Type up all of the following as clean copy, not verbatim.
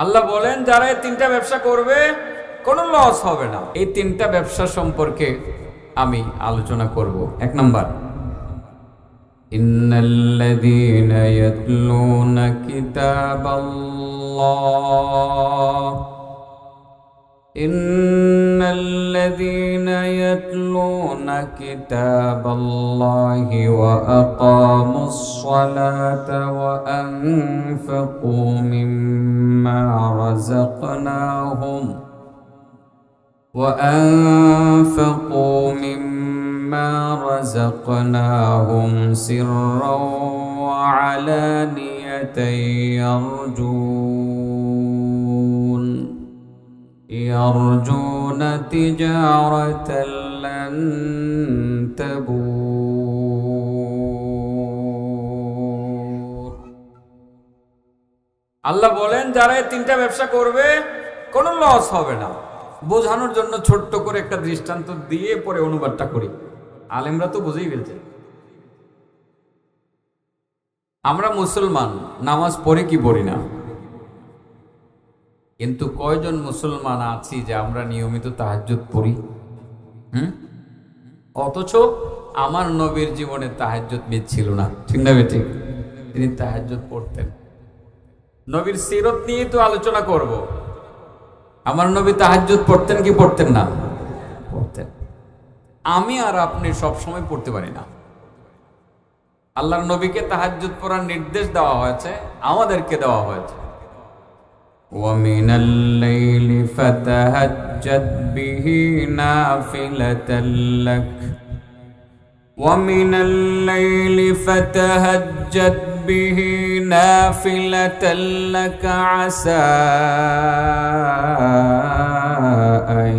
আল্লাহ বলেন যারা এই তিনটা ব্যবসা করবে কোনো লস হবে না। এই তিনটা ব্যবসা সম্পর্কে আমি আলোচনা করব। এক নাম্বার, ইন্নাল্লাযীনা ইয়াতলুনা কিতাবাল্লাহ ইন্নাল্লাযীনা ইয়াতলুনা কিতাবাল্লাহি ওয়া আকামুস সালাতা ওয়া আনফাকু মিম্মা রাযাকনাহুম وأنفقوا مما رزقناهم سرا وعلانية يرجون تجارة لن تبور। আল্লাহ বলেন যারা এই তিনটা ব্যবসা করবে কোনো লস হবে না। বোঝানোর জন্য ছোট্ট করে একটা দৃষ্টান্ত দিয়ে পরে অনুবাদটা করি, আলেমরা তো বুঝেই ফেলছে। আমরা মুসলমান, নামাজ পড়ি কি পড়ি না, কিন্তু কয়জন মুসলমান আছি যে আমরা নিয়মিত তাহাজ্জুদ পড়ি? অথচ আমার নবীর জীবনে তাহাজ্জুদ মিস ছিল না, ঠিক না বেঠিক? তিনি তাহাজ্জুদ পড়তেন। নবীর সিরত নিয়ে তো আলোচনা করব। আমার নবী তাহাজ্জুদ পড়তেন কি পড়তেন না? পড়তেন। আমি আর আপনি সব সময় পড়তে পারি না। আল্লাহর নবীকে তাহাজ্জুদ পড়ার নির্দেশ দেওয়া হয়েছে, আমাদেরকে দেওয়া হয়েছে। ওয়া মিনাল লাইলি ফাতাহাজ্জাদ বিহি নাফিলাতাল লাক ওয়া মিনাল লাইলি ফাতাহাজ্জাদ به نافلة لك عسى أن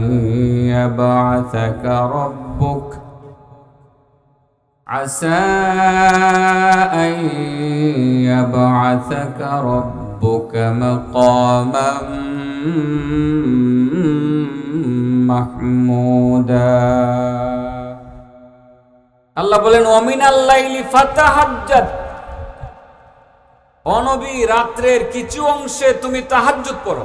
يبعثك ربك عسى أن يبعثك ربك مقاما محمودا। আল্লাহ বলেন ওয়ামিনাল লাইলি ফাতাহাজ্জাদ, ও নবী রাত্রের কিছু অংশে তুমি তাহাজ্জুদ পড়ো।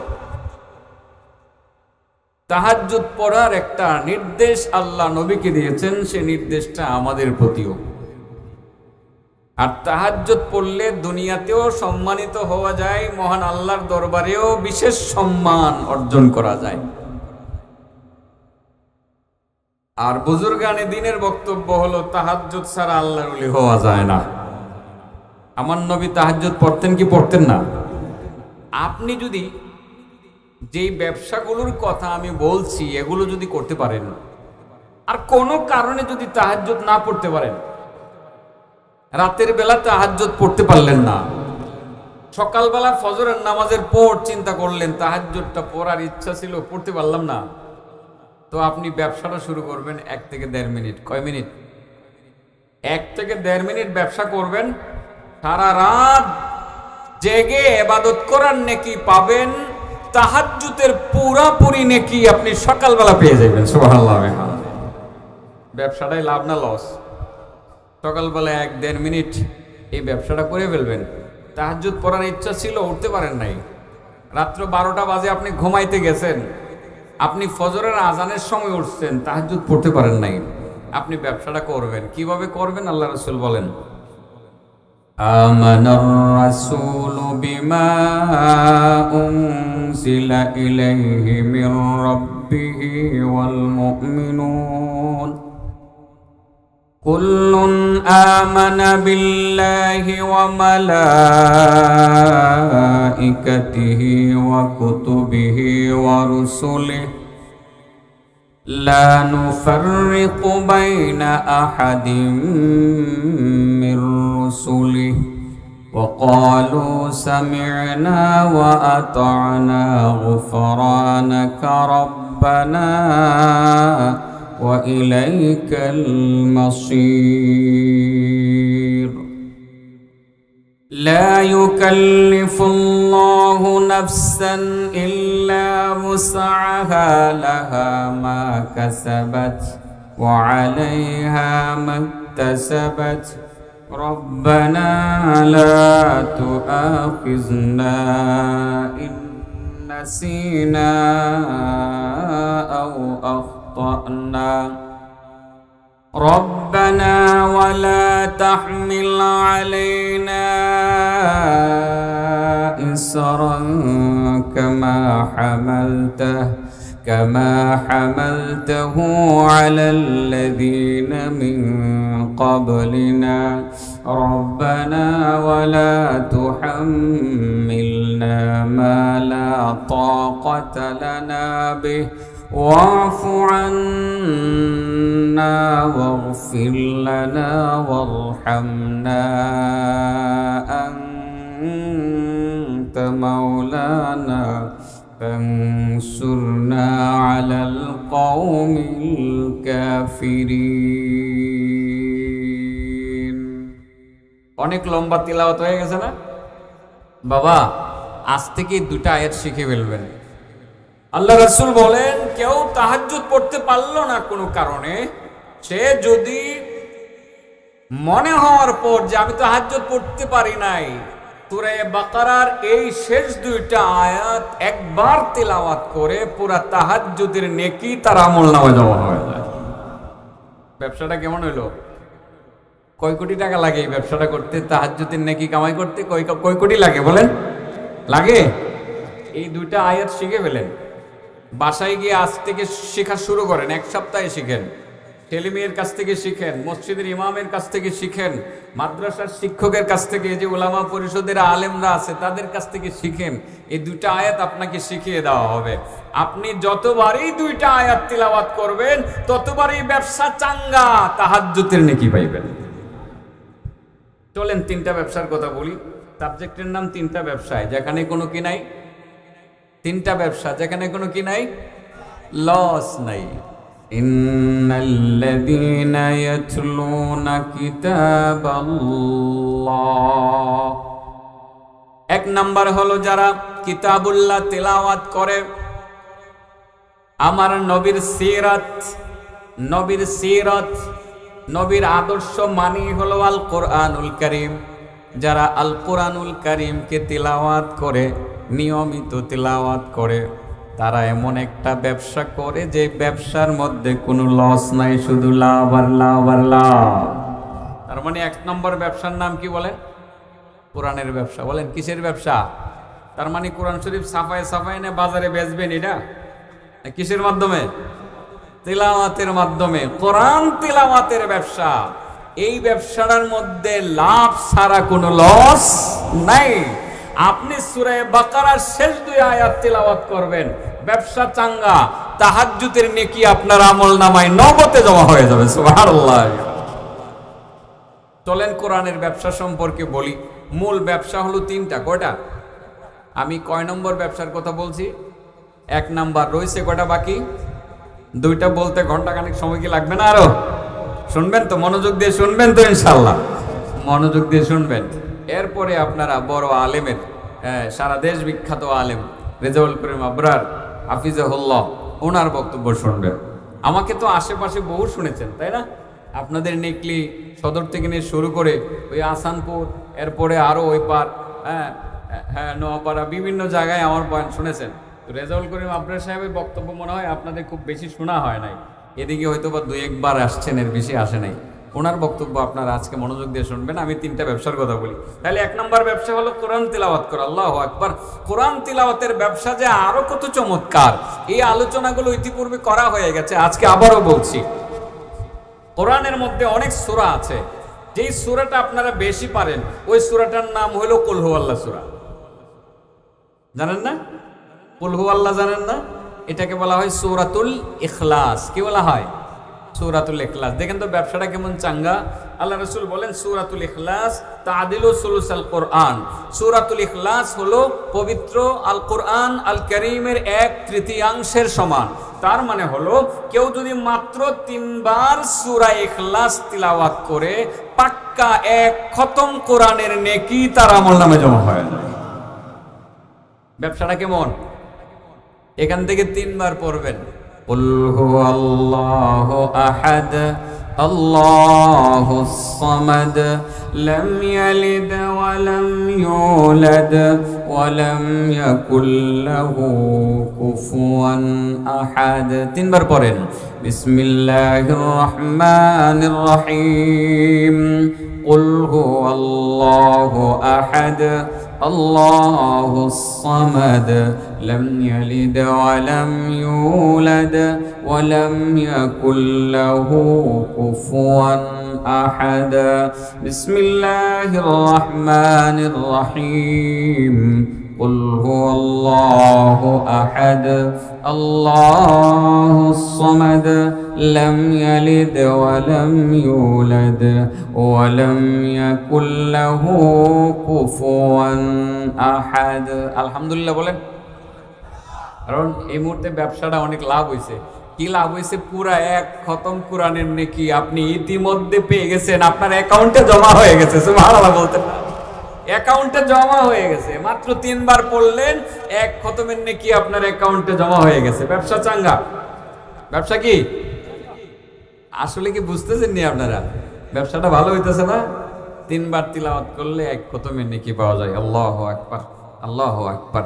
তাহাজ্জুদ পড়ার একটা নির্দেশ আল্লাহ নবীকে দিয়েছেন, সেই নির্দেশটা আমাদের প্রতিও। আর তাহাজ্জুদ পড়লে দুনিয়াতেও সম্মানিত হওয়া যায়, মহান আল্লাহর দরবারেও বিশেষ সম্মান অর্জন করা যায়। আর বুজুর্গানে দ্বীনের বক্তব্য হলো তাহাজ্জুদ ছাড়া আল্লাহর ওলি হওয়া যায় না। আমার নবী তাহাজ্জুদ পড়তেন কি পড়তেন না? আপনি যদি যেই ব্যবসাগুলোর কথা আমি বলছি এগুলো যদি করতে পারেন, আর কোনো কারণে যদি তাহাজ্জুদ না পড়তে পারেন, রাতের বেলা তাহাজ্জুদ পড়তে পারলেন না, সকালবেলা ফজরের নামাজের পর চিন্তা করলেন তাহাজ্জুদটা পড়ার ইচ্ছা ছিল, পড়তে পারলাম না, তো আপনি ব্যবসাটা শুরু করবেন 1 থেকে 1.5 মিনিট। কয় মিনিট? 1 থেকে 1.5 মিনিট ব্যবসা করবেন। সারা রাত জেগে ইবাদত করার নেকি পাবেন, তাহাজ্জুদের পুরাপুরি নেকি আপনি সকালবেলা পেয়ে যাবেন। সুবহানাল্লাহ। ব্যবসাটাই লাভ না লস? সকালবেলা 1-1.5 মিনিট এই ব্যবসাটা করে ফেলবেন। তাহাজ্জুদ পড়ার ইচ্ছা ছিল, উঠতে পারেন নাই, রাত্র 12টা বাজে আপনি ঘুমাইতে গেছেন, আপনি ফজরের আজানের সময় উঠছেন, তাহাজ্জুদ পড়তে পারেন নাই, আপনি ব্যবসাটা করবেন। কিভাবে করবেন? আল্লাহ রাসূল বলেন আমানার রাসূলু বিমা উনজিলা ইলাইহি মির রাব্বিহি ওয়াল মুমিনুন কুল্লুন আমানা বিল্লাহি ওয়া মালাইকাতিহি ওয়া কুতুবিহি ওয়া রুসুলিহি لا نفرق بين أحد من رسله وقالوا سمعنا وأطعنا غفرانك ربنا وإليك المصير لا يكلف الله نفسا إلا وسعها لها ما كسبت وعليها ما اكتسبت ربنا لا تؤاخذنا إن نسينا أو أخطأنا ربنا ولا تحمل علينا إصرا كما حملته على الذين من قبلنا ربنا ولا تحملنا ما لا طاقة لنا به واعف عنا واغفر لنا وارحمنا أنت مولانا فانصرنا على القوم الكافرين। অনেক লম্বা তিলাওয়াত হয়ে গেছে না বাবা? আজ থেকে দুটো আয়াত শিখে ফেলবেন। আল্লাহ রাসূল বলেন, কেউ তাহাজ্জুদ পড়তে পারলো না কোনো কারণে, সে যদি মনে হওয়ার পর যে আমি তাহাজ্জুদ পড়তে পারি নাই, সূরা বাকারার এই শেষ দুইটা আয়াত একবার তিলাওয়াত করে পুরা তাহাজ্জুদের নেকি তার আমলনামায় জমা হয়ে যায়। ব্যবসাটা কেমন হইলো? কয় কোটি টাকা লাগে এই ব্যবসাটা করতে? তাহাজ্জুদের নেকি কামাই করতে কয় কোটি লাগে বলেন? লাগে? এই দুইটা আয়াত শিখে ফেলেন, বাসায় গিয়ে আজ থেকে শেখা শুরু করেন। এক সপ্তাহে শিখেন, ছেলে মেয়ের কাছ থেকে শিখেন, মসজিদের ইমামের কাছ থেকে শিখেন, মাদ্রাসার শিক্ষকের কাছ থেকে, যে ওলামা পরিষদের আলেমরা আছে তাদের কাছ থেকে শিখেন। এই দুইটা আয়াত আপনাকে শিখিয়ে দেওয়া হবে। আপনি যতবারই দুইটা আয়াত তিলাওয়াত করবেন ততবারই ব্যবসা চাঙ্গা, তাহাজ্জুদের নেকি পাইবেন। চলেন তিনটা ব্যবসার কথা বলি। সাবজেক্টের নাম তিনটা ব্যবসায় যেখানে কোনো কি নাই, তিনটা ব্যবসা যেখানে কোনো কি নাই, লস নাই। ইন্নাল্লাযীনা ইয়াতলুনা কিতাবাল্লাহ, এক নাম্বার হলো যারা কিতাবুল্লাহ তিলাওয়াত করে। আমার নবীর সিরাত, নবীর আদর্শ মানি হলো আল কোরআনুল কারীম। যারা আল কোরআনুল কারীমকে তিলাওয়াত করে, নিয়মিত তিলাওয়াত করে, তারা এমন একটা ব্যবসা করে যে ব্যবসার মধ্যে কোনো লস নাই, শুধু লাভ আর লাভ আর লাভ। তার মানে এক নম্বর ব্যবসার নাম কি বলেন? কোরআনের ব্যবসা। বলেন কিসের ব্যবসা? তার মানে কোরআন শরীফ সাফায় না বাজারে বেচবেন, এটা কিসের মাধ্যমে? তিলাওয়াতের মাধ্যমে। কোরআন তিলাওয়াতের ব্যবসা, এই ব্যবসাটার মধ্যে লাভ ছাড়া কোনো লস নাই। আপনি সূরা বাকারার শেষ দুই আয়াত তিলাওয়াত করবেন, ব্যবসা চাঙ্গা, তাহাজ্জুদের নেকি আপনার আমলনামায় নগদে জমা হয়ে যাবে। সুবহানাল্লাহ। চলেন কোরআনের ব্যবসা সম্পর্কে বলি। মূল ব্যবসা হলো তিনটা। কয়টা? আমি কয় নম্বর ব্যবসার কথা বলছি? এক নাম্বার। রয়েছে কয়টা বাকি? দুইটা বলতে ঘন্টাখানেক সময় কি লাগবে না আরো? শুনবেন তো, মনোযোগ দিয়ে শুনবেন তো ইনশাআল্লাহ, মনোযোগ দিয়ে শুনবেন। এরপরে আপনারা বড় আলেমের, সারা দেশ বিখ্যাত আলেম রেজাউল করিম আবরার হাফিজাহুল্লাহ, ওনার বক্তব্য শুনবেন। আমাকে তো আশেপাশে বহু শুনেছেন, তাই না? আপনাদের নিকলি সদর থেকে নিয়ে শুরু করে ওই আসানপুর, এরপরে আরো ওই পার, নোয়াপাড়া, বিভিন্ন জায়গায় আমার বয়ান শুনেছেন। তো রেজাউল করিম আবরার সাহেবের বক্তব্য মনে হয় আপনাদের খুব বেশি শোনা হয় নাই, এদিকে হয়তো বা দুই একবার আসছেন, এর বেশি আসে নাই। ওনার বক্তব্য আপনারা আজকে মনোযোগ দিয়ে শুনবেন। আমি তিনটা ব্যবসার কথা বলি। তাহলে এক নম্বর ব্যবসা হলো কোরআন তিলাওয়াত করা। আল্লাহু আকবার। কোরআন তিলাওয়াতের ব্যবসা যে আরো কত চমৎকার, এই আলোচনাগুলো ইতিপূর্বে করা হয়ে গেছে, আজকে আবারও বলছি। কোরআনের মধ্যে অনেক সূরা আছে, যেই সূরাটা আপনারা বেশি পারেন ওই সূরাটার নাম হলো কুল হুয়াল্লাহ সূরা। জানেন না? কুল হুয়াল্লাহ জানেন না? এটাকে বলা হয় সূরাতুল ইখলাস। কি বলা হয়? সূরাতুল ইখলাস। দেখেন তো ব্যবসাটা কেমন চাঙ্গা। আল্লাহ রাসূল বলেন সূরাতুল ইখলাস তাদিলু সুলুসাল কোরআন। সূরাতুল ইখলাস হলো পবিত্র আল কোরআন আল কারীমের 1/3 সমান। তার মানে হলো কেউ যদি মাত্র 3 বার সূরা ইখলাস তিলাওয়াত করে পাক্কা 1 খতম কোরআনের নেকি তার আমলনামায় জমা হয়। ব্যবসাটা কেমন? এখান থেকে 3 বার পড়বেন, কুল হুয়াল্লাহু আহাদ আল্লাহুস সামাদ লাম ইয়ালিদ ওয়া লাম ইউলাদ ولم يكن له كفوا أحد তিনবার পড়েন بسم الله الرحمن الرحيم قل هو الله أحد الله الصمد لم يلد ولم يولد ولم يكن له كفوا أحد بسم الله الرحمن الرحيم قل هو الله أحد الله الصمد لم يلد ولم يولد ولم يكن له كفوا أحد الحمد لله বলেন কারণ এই মুহূর্তে ব্যবসাটা অনেক লাভ হয়েছে কি লাভ হয়েছে পুরা এক খতম কোরআনের নেকি আপনি ইতিমধ্যে পেয়ে গেছেন আপনার অ্যাকাউন্টে জমা হয়ে গেছে সুবহানাল্লাহ বলতেন না অ্যাকাউন্টে জমা হয়ে গেছে মাত্র 3 বার পড়লেন এক খতমের নেকি আপনার অ্যাকাউন্টে জমা হয়ে গেছে ব্যবসা চাঙ্গা ব্যবসা কি আসলে কি বুঝতেছেন নি আপনারা ব্যবসাটা ভালো হইতেছে না 3 বার তিলাওয়াত করলে এক খতমের নেকি পাওয়া যায় আল্লাহু আকবার আল্লাহু আকবার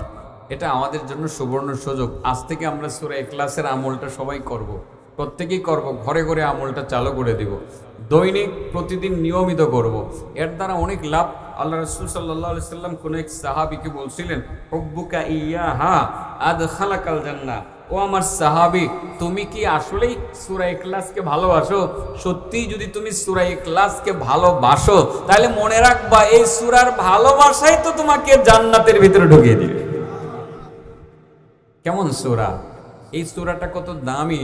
এটা আমাদের জন্য সুবর্ণ সুযোগ আজ থেকে আমরা সূরা ইখলাসের আমলটা সবাই করব প্রত্যেকই করব ঘরে ঘরে আমলটা চালু করে দিব দৈনিক প্রতিদিন নিয়মিত করব এর দ্বারা অনেক লাভ আল্লাহ রাসূল সাল্লাল্লাহু আলাইহি সাল্লাম কোন এক সাহাবীকে বলছিলেন হুব্বুকা ইয়াহা আদখালাকাল জান্নাহ ও আমার সাহাবী তুমি কি আসলেই সূরা ইখলাসকে ভালোবাসো সত্যি যদি তুমি সূরা ইখলাসকে ভালোবাসো তাহলে মনে রাখবা এই সূরার ভালোবাসাই তো তোমাকে জান্নাতের ভিতরে ঢুকিয়ে দিবে কেমন সূরা এই সূরাটা কত দামি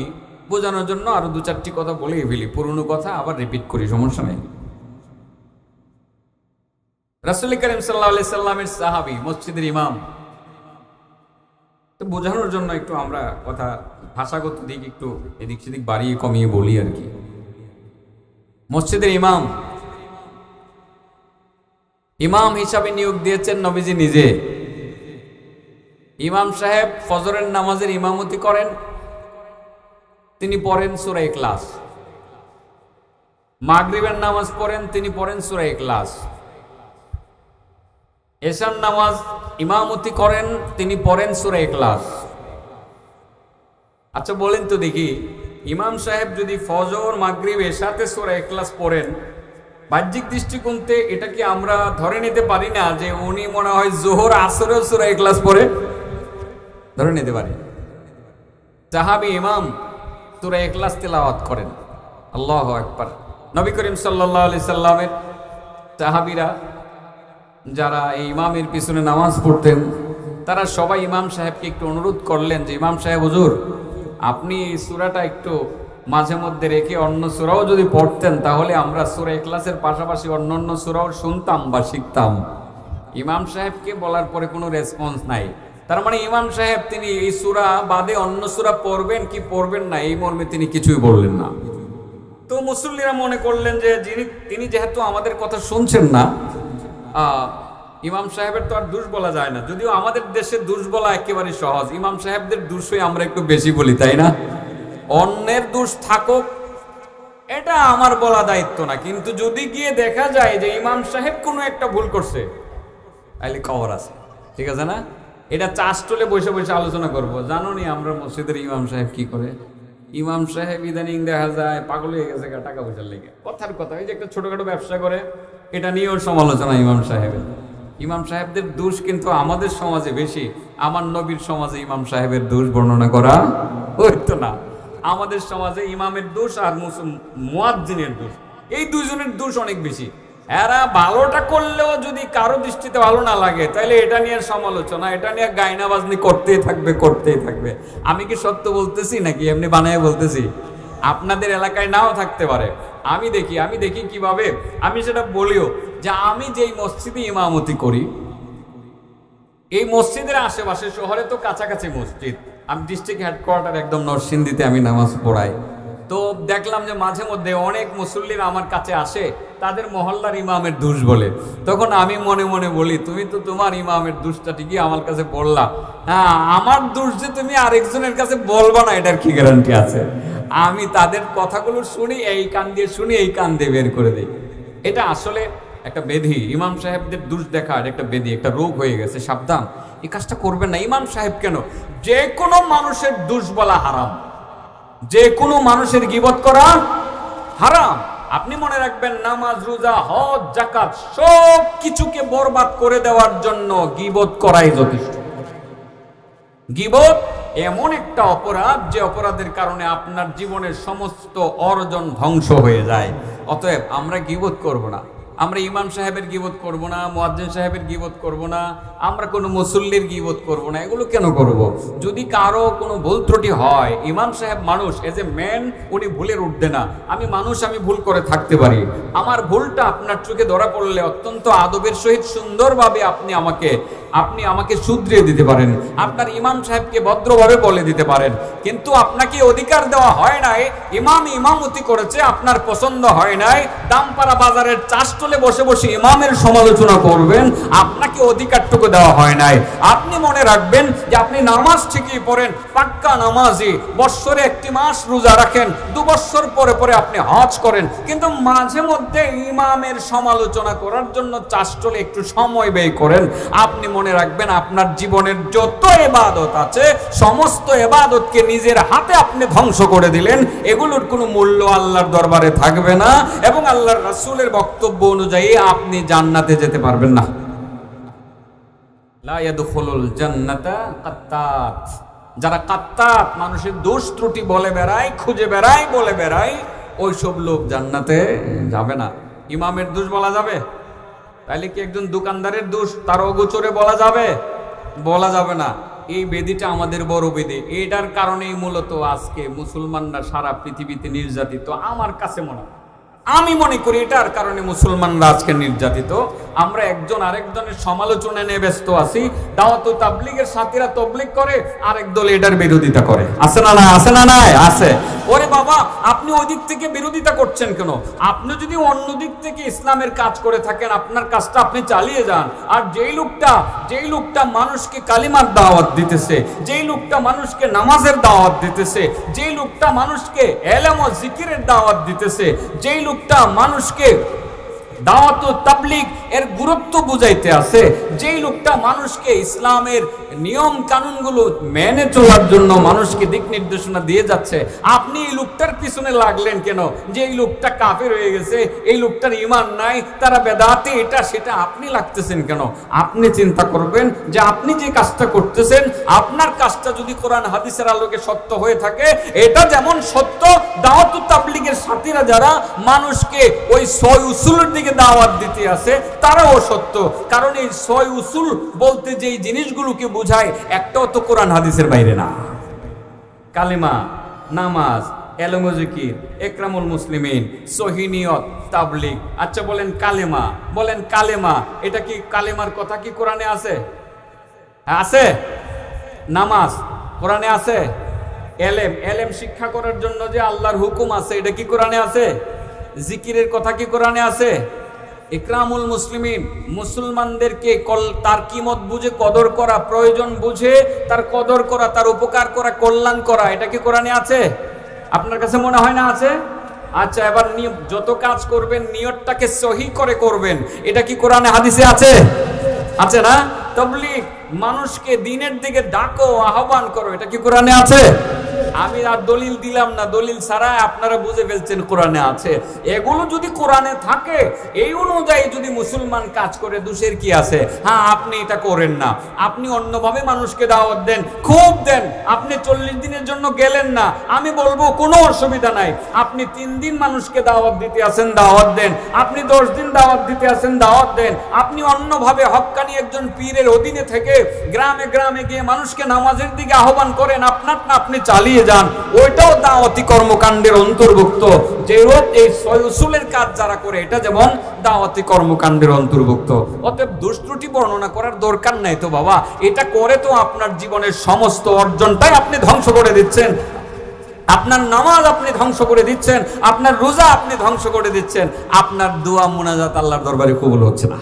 বোঝানোর জন্য আরো 2-4টি কথা বলেই ফেলি পুরনো কথা আবার রিপিট করি সমস্যা নেই রাসূল করিম সাল্লাল্লাহু আলাইহি সাল্লামের সাহাবী মসজিদের ইমাম তো বোঝানোর জন্য একটু আমরা কথা ভাষাগত দিক একটু এদিক সেদিক বাড়িয়ে কমিয়ে বলি আর কি মসজিদের ইমাম ইমাম হিসাবে নিয়োগ দিয়েছেন নবীজি নিজে ইমাম সাহেব ফজরের নামাজের ইমামতি করেন তিনি পড়েন সূরা ইখলাস মাগরিবের নামাজ পড়েন তিনি পড়েন সূরা ইখলাস এশার নামাজ ইমামতি করেন তিনি পড়েন সূরা ইখলাস আচ্ছা বলেন তো দেখি ইমাম সাহেব যদি ফজর মাগরিব এশাতে সূরা ইখলাস পড়েন বাহ্যিক দৃষ্টিকোণে এটা কি আমরা ধরে নিতে পারি না যে উনি মনে হয় যোহর আসরেও সূরা ইখলাস পড়ে ধরে নিতে পারি সাহাবী ইমাম সূরা ইখলাস তেলাওয়াত করেন আল্লাহু আকবার নবী করিম সাল্লাল্লাহু আলাইহি সাল্লামের সাহাবীরা যারা এই ইমামের পিছনে নামাজ পড়তেন তারা সবাই ইমাম সাহেবকে একটু অনুরোধ করলেন যে ইমাম সাহেব হুজুর আপনি এই সূরাটা একটু মাঝে মধ্যে রেখে অন্য সূরাও যদি পড়তেন তাহলে আমরা সূরা ইখলাসের পাশাপাশি অন্যান্য সূরাও শুনতাম বা শিখতাম ইমাম সাহেবকে বলার পরে কোনো রেসপন্স নাই তার মানে ইমাম সাহেব তিনি এই সূরা বাদে অন্য সূরা পড়বেন কি পড়বেন না এই মর্মে তিনি কিছুই বললেন না তো মুসল্লিরা মনে করলেন যে তিনি যেহেতু আমাদের কথা শুনছেন না ইমাম সাহেবের তো আর দোষ বলা যায় না যদিও আমাদের দেশে দোষ বলা একেবারে সহজ ইমাম সাহেবদের দোষই আমরা একটু বেশি বলি তাই না অন্যের দোষ থাকুক এটা আমার বলা দায়িত্ব না কিন্তু যদি গিয়ে দেখা যায় যে ইমাম সাহেব কোনো একটা ভুল করছে তাহলে খবর আছে ঠিক আছে না এটা চাষটলে বসে বসে আলোচনা করব জানো নি আমরা মসজিদের ইমাম সাহেব কি করে ইমাম সাহেব ইদানিং দেখা যায় পাগল হয়ে গেছে টাকা পয়সার লেগে কথার কথা এই যে একটা ছোটখাটো ব্যবসা করে এটা নিয়েও সমালোচনা ইমাম সাহেবদের দোষ কিন্তু আমাদের সমাজে বেশি আমার নবীর সমাজে ইমাম সাহেবের দোষ বর্ণনা করা হইতো না আমাদের সমাজে ইমামের দোষ আর মুয়াজ্জিনের দোষ এই দুইজনের দোষ অনেক বেশি এরা ভালোটা করলেও যদি কারো দৃষ্টিতে ভালো না লাগে তাহলে এটা নিয়ে সমালোচনা এটা নিয়ে গায়না বাজনি করতেই থাকবে আমি কি সত্য বলতেছি নাকি এমনি বানায় বলতেছি আপনাদের এলাকায় নাও থাকতে পারে আমি দেখি কিভাবে আমি সেটা বলিও যে আমি যেই মসজিদে ইমামতি করি এই মসজিদের আশেপাশে শহরে তো কাছাকাছি মসজিদ আমি ডিস্ট্রিক্ট হেডকোয়ার্টার একদম নরসিংদীতে আমি নামাজ পড়াই তো দেখলাম যে মাঝে মধ্যে অনেক মুসল্লিরা আমার কাছে আসে তাদের মহল্লার ইমামের দোষ বলে তখন আমি মনে মনে বলি তুমি তো তোমার ইমামের দোষটা ঠিকই আমার কাছে বললা হ্যাঁ আমার দোষ যে তুমি আরেকজনের কাছে বলবা না এটার কি গ্যারান্টি আছে আমি তাদের কথাগুলো শুনি এই কান দিয়ে শুনি এই কান দিয়ে বের করে দেই এটা আসলে একটা বেধি, ইমাম সাহেবদের দুষ দেখার একটা বেধি, একটা রোগ হয়ে গেছে, সাবধান, এই কাজটা করবেন না। ইমাম সাহেব কেন, যে কোনো মানুষের দুষ বলা হারাম, যে কোনো মানুষের গীবত করা হারাম। আপনি মনে রাখবেন, নামাজ, রোজা, হজ, যাকাত সব কিছুকে বরবাদ করে দেওয়ার জন্য গীবত করাই যথেষ্ট। গীবত এমন একটা অপরাধ যে অপরাধের কারণে আপনার জীবনের সমস্ত অর্জন ধ্বংস হয়ে যায়। অতএব আমরা গীবত করব না, আমরা ইমাম সাহেবের গীবত করব না, মুয়াজ্জিন সাহেবের গীবত করব না, আমরা কোনো মুসল্লির গীবত করব না। এগুলো কেন করব? যদি কারো কোনো ভুল ত্রুটি হয়, ইমাম সাহেব মানুষ, এজ এ ম্যান উনি ভুলের উঠবে না। আমি মানুষ, আমি ভুল করে থাকতে পারি। আমার ভুলটা আপনার চোখে ধরা পড়লে অত্যন্ত আদবের সহিত সুন্দরভাবে আপনি আমাকে শুধরিয়ে দিতে পারেন, আপনার ইমাম সাহেবকে ভদ্রভাবে বলে দিতে পারেন। কিন্তু আপনাকে অধিকার দেওয়া হয় নাই, ইমামতি করেছে, আপনার পছন্দ হয় নাই, দামপাড়া বাজারের চাষতলে বসে বসে ইমামের সমালোচনা করবেন, আপনাকে অধিকারটুকু দেওয়া হয় নাই। আপনি মনে রাখবেন যে আপনি নামাজ ঠিকই পড়েন, পাক্কা নামাজি, বৎসরে 1 মাস রোজা রাখেন, 2 বছর পরে পরে আপনি হজ করেন, কিন্তু মাঝে মধ্যে ইমামের সমালোচনা করার জন্য চাষতলে একটু সময় ব্যয় করেন। আপনি মনে রাখবেন, আপনার জীবনের যত ইবাদত আছে সমস্ত ইবাদতকে নিজের হাতে আপনি ধ্বংস করে দিলেন। এগুলোর কোনো মূল্য আল্লাহর দরবারে থাকবে না, এবং আল্লাহর রাসূলের বক্তব্য অনুযায়ী আপনি জান্নাতে যেতে পারবেন না। লা ইয়াদখুলুল জান্নাতা কাত্তাত, যারা কাত্তাত, মানুষের দোষ ত্রুটি বলে বেড়ায়, খুঁজে বেড়ায়, বলে বেড়ায়, ওইসব লোক জান্নাতে যাবে না। ইমামের দোষ বলা যাবে? তাহলে কি একজন দোকানদারের দোষ তার অগোচরে বলা যাবে? বলা যাবে না। এই বেদিটা আমাদের বড় বেদি, এটার কারণেই মূলত আজকে মুসলমানরা সারা পৃথিবীতে নির্যাতিত। আমার কাছে মনে হয়, আমি মনে করি এটার কারণে মুসলমানরা আজকে নির্যাতিত। আমরা একজন আরেকজনের সমালোচনা নিয়ে ব্যস্ত আছি। দাওয়াত ও তাবলীগের সাথীরা তাবলীগ করে, আরেক দল এটার বিরোধিতা করে। আছে না নাই? আছে না নাই? আছে। ওরে বাবা, আপনি ওই দিক থেকে বিরোধিতা করছেন কেন? আপনি যদি অন্য দিক থেকে ইসলামের কাজ করে থাকেন, আপনার কাজটা আপনি চালিয়ে যান। আর যেই লোকটা মানুষকে কালিমার দাওয়াত দিতেছে, যেই লোকটা মানুষকে নামাজের দাওয়াত দিতেছে, যেই লোকটা মানুষকে ইলম ও জিকিরের দাওয়াত দিতেছে, যেই লোকটা মানুষকে দাওয়াত ও তাবলীগ এর গুরুত্ব বুঝাইতে আছে, যেই লোকটা মানুষকে ইসলামের নিয়ম কানুনগুলো মেনে চলার জন্য মানুষকে দিক নির্দেশনা দিয়ে যাচ্ছে, আপনি এই লোকটার পিছনে লাগলেন কেন? যে এই লোকটা কাফের হয়ে গেছে, এই লোকটার ঈমান নাই, তারা বেদাতি, এটা সেটা আপনি লাগতেছেন কেন? আপনি চিন্তা করবেন যে আপনি যে কাজটা করতেছেন, আপনার কাজটা যদি কোরআন হাদিসের আলোকে সত্য হয়ে থাকে, এটা যেমন সত্য, দাওয়াত ও তাবলীগের সাথীরা যারা মানুষকে ওই 6 উসুলের দিকে দাওয়াত দিতে আছে, তারাও সত্য। কারণ এই 6 উসুল বলতে যেই জিনিসগুলোকে বোঝায়, একটাও তো কোরআন হাদিসের বাইরে না। কালিমা, নামাজ, ইলম ও জিকির, ইকরামুল মুসলিমিন, সহিহ নিয়ত, তাবলীগ। আচ্ছা বলেন কালেমা, এটা কি কালেমার কথা কি কোরআনে আছে? আছে? নামাজ কোরআনে আছে? এলেম শিক্ষা করার জন্য যে আল্লাহর হুকুম আছে, এটা কি কোরআনে আছে? জিকিরের কথা কি কোরআনে আছে? ইকরামুল মুসলিমিন, মুসলমানদেরকে তার কিমত বুঝে কদর করা, প্রয়োজন বুঝে তার কদর করা, তার উপকার করা, কল্যাণ করা, এটা কি কোরআনে আছে? আপনার কাছে মনে হয় না আছে? আচ্ছা, এবার যত কাজ করবেন নিয়তটাকে সহি করে করবেন, এটা কি কোরআনে হাদিসে আছে? আছে না? তাবলীগ, মানুষকে দ্বীনের দিকে ডাকো, আহ্বান করো, এটা কি কোরআনে আছে? আমি আর দলিল দিলাম না, দলিল ছাড়া আপনারা বুঝে ফেলছেন কোরআনে আছে। এগুলো যদি কোরআনে থাকে, এই অনুযায়ী যদি মুসলমান কাজ করে, দোষের কি আছে? হ্যাঁ, আপনি এটা করেন না, আপনি অন্যভাবে মানুষকে দাওয়াত দেন, খুব দেন। আপনি 40 দিনের জন্য গেলেন না, আমি বলবো কোনো অসুবিধা নাই। আপনি 3 দিন মানুষকে দাওয়াত দিতে আছেন, দাওয়াত দেন। আপনি 10 দিন দাওয়াত দিতে আছেন, দাওয়াত দেন। আপনি অন্যভাবে হক্কানি একজন পীরের অধীনে থেকে গ্রামে গ্রামে গিয়ে মানুষকে নামাজের দিকে আহ্বান করেন, আপনার না আপনি চালিয়ে যান, ওইটাও দাওয়াতি কর্মকাণ্ডের অন্তর্ভুক্ত। যে এই 6 উসুলের কাজ যারা করে, এটা যেমন দাওয়াতি কর্মকাণ্ডের অন্তর্ভুক্ত। অতএব দোষ ত্রুটি বর্ণনা করার দরকার নাই তো বাবা। এটা করে তো আপনার জীবনের সমস্ত অর্জনটাই আপনি ধ্বংস করে দিচ্ছেন। আপনার নামাজ আপনি ধ্বংস করে দিচ্ছেন, আপনার রোজা আপনি ধ্বংস করে দিচ্ছেন, আপনার দোয়া মুনাজাত আল্লাহর দরবারে কবুল হচ্ছে না।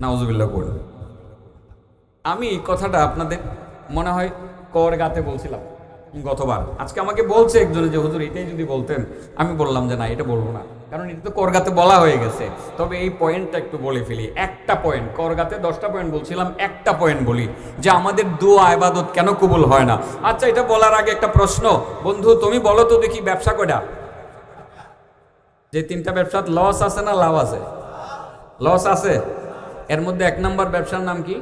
নাউজুবিল্লাহ বলুন। আমি কথাটা আপনাদের মনে হয় কর গাতে বলছিলাম গতবার। আজকে আমাকে বলছে একজনে যে হুজুর এটাই যদি বলতেন, আমি বললাম যে না, এটা বলবো না। কারণ এটা তো করগাতে বলা হয়ে গেছে। তবে এই পয়েন্টটা একটু বলে ফেলি, একটা পয়েন্ট, করগাতে 10টা পয়েন্ট বলছিলাম, একটা পয়েন্ট বলি যে আমাদের দোয়া ইবাদত কেন কবুল হয় না। আচ্ছা, এটা বলার আগে একটা প্রশ্ন, বন্ধু তুমি বলো তো দেখি, ব্যবসা কয়টা? যে 3টা ব্যবসার লস আছে না লাভ আছে? লস আছে। এর মধ্যে 1 নম্বর ব্যবসার নাম কি?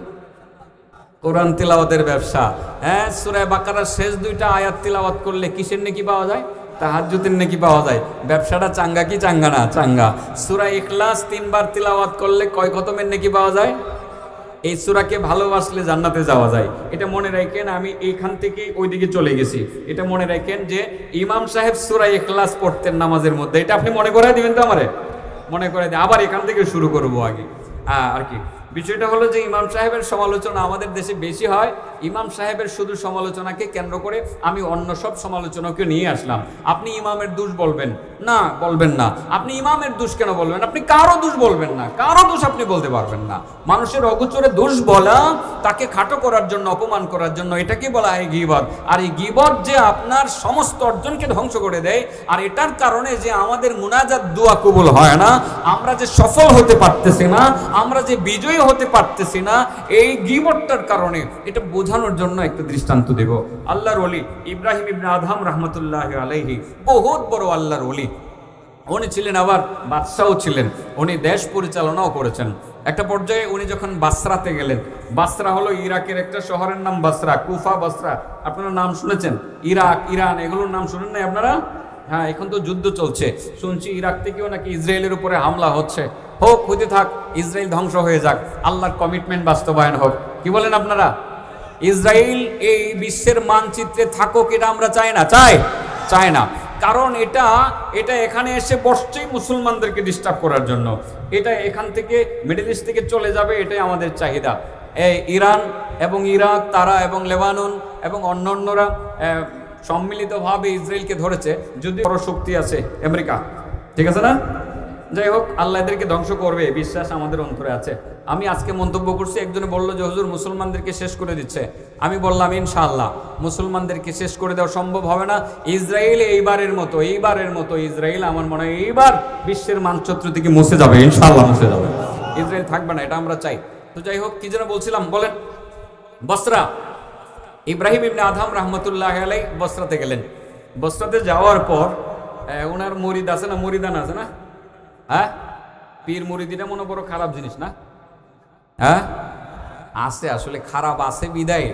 কোরআন তিলাওয়াতের ব্যবসা। হ্যাঁ, সূরা বাকারার শেষ 2টা আয়াত তিলাওয়াত করলে কিসের নেকি পাওয়া যায়? তাহাজ্জুদের নেকি পাওয়া যায়। ব্যবসাটা চাঙ্গা কি চাঙ্গা না? চাঙ্গা। সূরা ইখলাস 3 বার তিলাওয়াত করলে কয় খতমের নেকি পাওয়া যায়? এই সূরাকে ভালোবাসলে জান্নাতে যাওয়া যায়। এটা মনে রাখেন, আমি এইখান থেকে ওইদিকে চলে গেছি। এটা মনে রাখেন যে ইমাম সাহেব সূরা ইখলাস পড়তেন নামাজের মধ্যে। এটা আপনি মনে করাই দিবেন তো আমারে? মনে করে দিই, আবার এখান থেকে শুরু করবো আগে। আর কি বিষয়টা হলো যে ইমাম সাহেবের সমালোচনা আমাদের দেশে বেশি হয়। ইমাম সাহেবের শুধু সমালোচনাকে কেন্দ্র করে আমি অন্য সব সমালোচনাকে নিয়ে আসলাম। আপনি ইমামের দোষ বলবেন না? বলবেন না। আপনি ইমামের দোষ কেন বলবেন? আপনি কারো দোষ বলবেন না, কারো দোষ আপনি বলতে পারবেন না। মানুষের অগোচরে দোষ বলা, তাকে খাটো করার জন্য, অপমান করার জন্য, এটাকে বলা হয় গীবত। আর এই গীবত যে আপনার সমস্ত অর্জনকে ধ্বংস করে দেয়, আর এটার কারণে যে আমাদের মুনাজাত দোয়া কবুল হয় না, আমরা যে সফল হতে পারতেছি না, আমরা যে বিজয়ী হতে পারতেছি না, এই গীবতটার কারণে। এটা বোঝানোর জন্য একটা দৃষ্টান্ত দেব। আল্লাহর ওলি ইব্রাহিম ইবনে আদহাম রাহমাতুল্লাহি আলাইহি, বহুত বড় আল্লাহর ওলি। উনি ছিলেন আবার বাদশাও ছিলেন, উনি দেশ পরিচালনাও করেছেন। একটা পর্যায়ে উনি যখন বাসরাতে গেলেন, বাসরা হলো ইরাকের একটা শহরের নাম বাসরা, কুফা বাসরা, আপনারা নাম শুনেছেন? ইরাক, ইরান, এগুলোর নাম শুনেন নাই আপনারা? হ্যাঁ, এখন তো যুদ্ধ চলছে, শুনছি ইরাক থেকেও নাকি ইসরায়েলের উপরে হামলা হচ্ছে। হোক, হইতে থাক, ইসরায়েল ধ্বংস হয়ে যাক, আল্লাহর কমিটমেন্ট বাস্তবায়ন হোক। কি বলেন আপনারা? ইসরায়েল এই বিশ্বের মানচিত্রে থাকুক, এটা আমরা চাই না? চাই না। কারণ এটা এখানে এসে বসছেই মুসলমানদেরকে ডিস্টার্ব করার জন্য। এটা এখান থেকে মিডল ইস্ট থেকে চলে যাবে, এটাই আমাদের চাহিদা। এই ইরান এবং ইরাক, তারা এবং লেবানন এবং অন্যান্যরা সম্মিলিতভাবে ইসরায়েলকে ধরেছে। যদি বড় শক্তি আছে আমেরিকা, ঠিক আছে না? যাই হোক, আল্লাহ এদেরকে ধ্বংস করবে, বিশ্বাস আমাদের অন্তরে আছে। আমি আজকে মন্তব্য করছি, একজনে বললো যে হুজুর মুসলমানদেরকে শেষ করে দিচ্ছে। আমি বললাম ইনশাআল্লাহ মুসলমানদেরকে শেষ করে দেওয়া সম্ভব হবে না। ইসরায়েল এইবারের মতো ইসরায়েল আমার মনে হয় এইবার বিশ্বের মানচিত্র থেকে মুছে যাবে, ইনশাআল্লাহ মুছে যাবে। ইসরায়েল থাকবে না, এটা আমরা চাই। তো যাই হোক, কি যেন বলছিলাম বলেন। বসরা, ইব্রাহিম ইবনে আদহাম রাহমাতুল্লাহি আলাইহি বসরাতে গেলেন। বসরাতে যাওয়ার পর ওনার মুরিদ আছে না, মুরিদান আছে না? হ্যাঁ, পীর মুরিদিটা মনে বড় খারাপ জিনিস না? হ্যাঁ আছে, আসলে খারাপ আছে বিদায়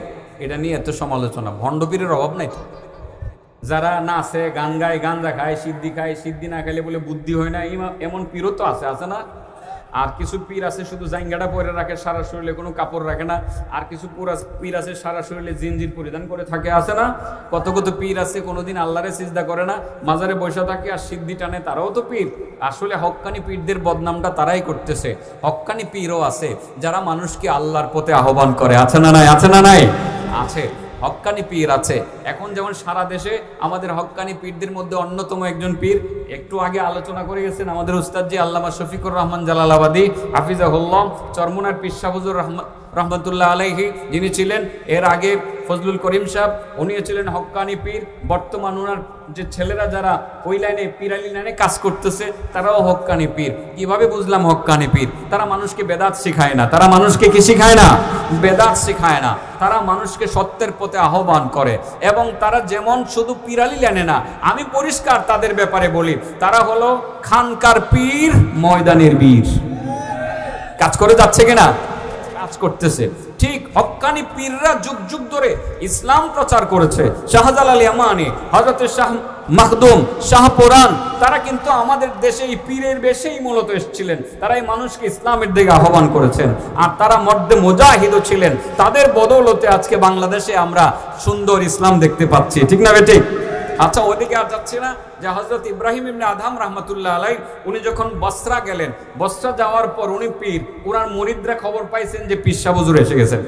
এটা নিয়ে এত সমালোচনা। ভণ্ড পীরের অভাব নাই তো। যারা নাচে, গান গায়, গাঞ্জা খায়, সিদ্ধি খায়, সিদ্ধি না খাইলে বলে বুদ্ধি হয় না, এমন পীরও তো আছে না? আর কিছু পীর আছে শুধু জাঙ্গাটা পরে রাখে, সারা শরীরে কোনো কাপড় রাখে না। আর কিছু পীর আছে সারা শরীরে জিনজির পরিধান করে থাকে, আছে না? কত পীর আছে কোনোদিন আল্লাহরে সিজদা করে না, মাজারে বসে থাকে আর সিদ্ধি টানে, তারাও তো পীর। আসলে হক্কানি পীরদের বদনামটা তারাই করতেছে। হক্কানি পীরও আছে যারা মানুষকে আল্লাহর পথে আহ্বান করে, আছে না নাই? আছে না নাই? আছে, হক্কানি পীর আছে। এখন যেমন সারা দেশে আমাদের হক্কানি পীরদের মধ্যে অন্যতম একজন পীর, একটু আগে আলোচনা করে গেছেন আমাদের উস্তাদজি আল্লামা শফিকুর রহমান জালালাবাদী হাফিজাহুল্লাহ, চরমুনার পীর শাহ হুজুর রহমতুল্লাহ আলাইহি যিনি ছিলেন। এর আগে ফজলুল করিম সাহেব, উনিও ছিলেন হক্কানি পীর। বর্তমান ওনার যে ছেলেরা যারা ওই লাইনে পীরালি লাইনে কাজ করতেছে, তারাও হক্কানি পীর। কিভাবে বুঝলাম হক্কানি পীর? তারা মানুষকে বেদাত শিখায় না। তারা মানুষকে কি শিখায় না? বেদাত শিখায় না। তারা মানুষকে সত্যের পথে আহ্বান করে। এবং তারা যেমন শুধু পীরালি লাইনে না, আমি পরিষ্কার তাদের ব্যাপারে বলি, তারা হলো খানকার পীর, ময়দানের বীর। কাজ করে যাচ্ছে কিনা? কাজ করতেছে। ঠিক হক্কানি পীররা যুগ যুগ ধরে ইসলাম প্রচার করেছে। শাহজালাল ইয়ামানি, হযরত শাহ মাখদুম, শাহ পুরান, তারা কিন্তু আমাদের দেশে এই পীরের বেশেই মূলত এসেছিলেন। তারাই মানুষকে ইসলামের দিকে আহ্বান করেছেন। আর তারা মর্দে মুজাহিদও ছিলেন। তাদের বদৌলতে আজকে বাংলাদেশে আমরা সুন্দর ইসলাম দেখতে পাচ্ছি, ঠিক না বেঠিক? আচ্ছা, ওইদিকে আর যাচ্ছি না। যে হযরত ইব্রাহিম ইবনে আদহাম রাহমাতুল্লাহ আলাইহি, উনি যখন বসরা গেলেন, বসরা যাওয়ার পর উনি পীর, ওনার মুরিদরা খবর পাইছেন যে পীর সাহেব হুজুর এসে গেছেন।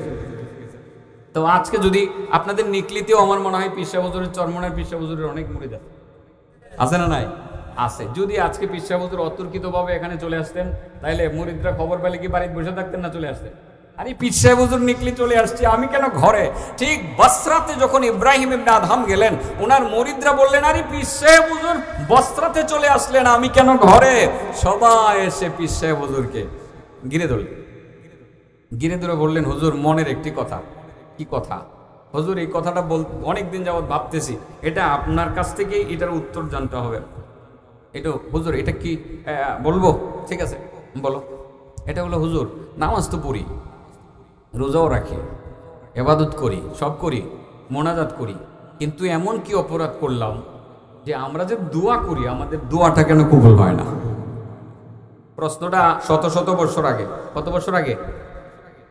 তো আজকে যদি আপনাদের নিকলিতেও আমার মনে হয় পীর সাহেব হুজুরের, চরমনের পীর সাহেব হুজুরের অনেক মুরিদ আছে না নাই? আছে। যদি আজকে পীর সাহেব হুজুর অতর্কিতভাবে এখানে চলে আসতেন, তাইলে মুরিদরা খবর পেলে কি বাড়িতে বসে থাকতেন না চলে আসতেন? আরে পীর সাহেব হুজুর নিকলি চলে আসছি, আমি কেন ঘরে? ঠিক বসরাতে যখন ইব্রাহিম ইবনে আদহাম গেলেন, ওনার মুরিদরা বললেন, আরে পীর সাহেব হুজুর বসরাতে চলে আসলেন, আমি কেন ঘরে? সবাই এসে পীর সাহেব হুজুরকে ঘিরে ধরলেন। ঘিরে ধরে বললেন, হুজুর মনের একটি কথা। কি কথা? হুজুর এই কথাটা অনেকদিন যাবৎ ভাবতেছি, এটা আপনার কাছ থেকেই এটার উত্তর জানতে হবে। এটা হুজুর, এটা কি বলবো? ঠিক আছে বলো। এটা হলো হুজুর, নামাজ তো পড়ি, রোজাও রাখি, ইবাদত করি, সব করি, মোনাজাত করি, কিন্তু এমন কি অপরাধ করলাম যে আমরা যে দোয়া করি আমাদের দোয়াটা কেন কবুল হয় না? প্রশ্নটা শত শত বছর আগে। কত বছর আগে?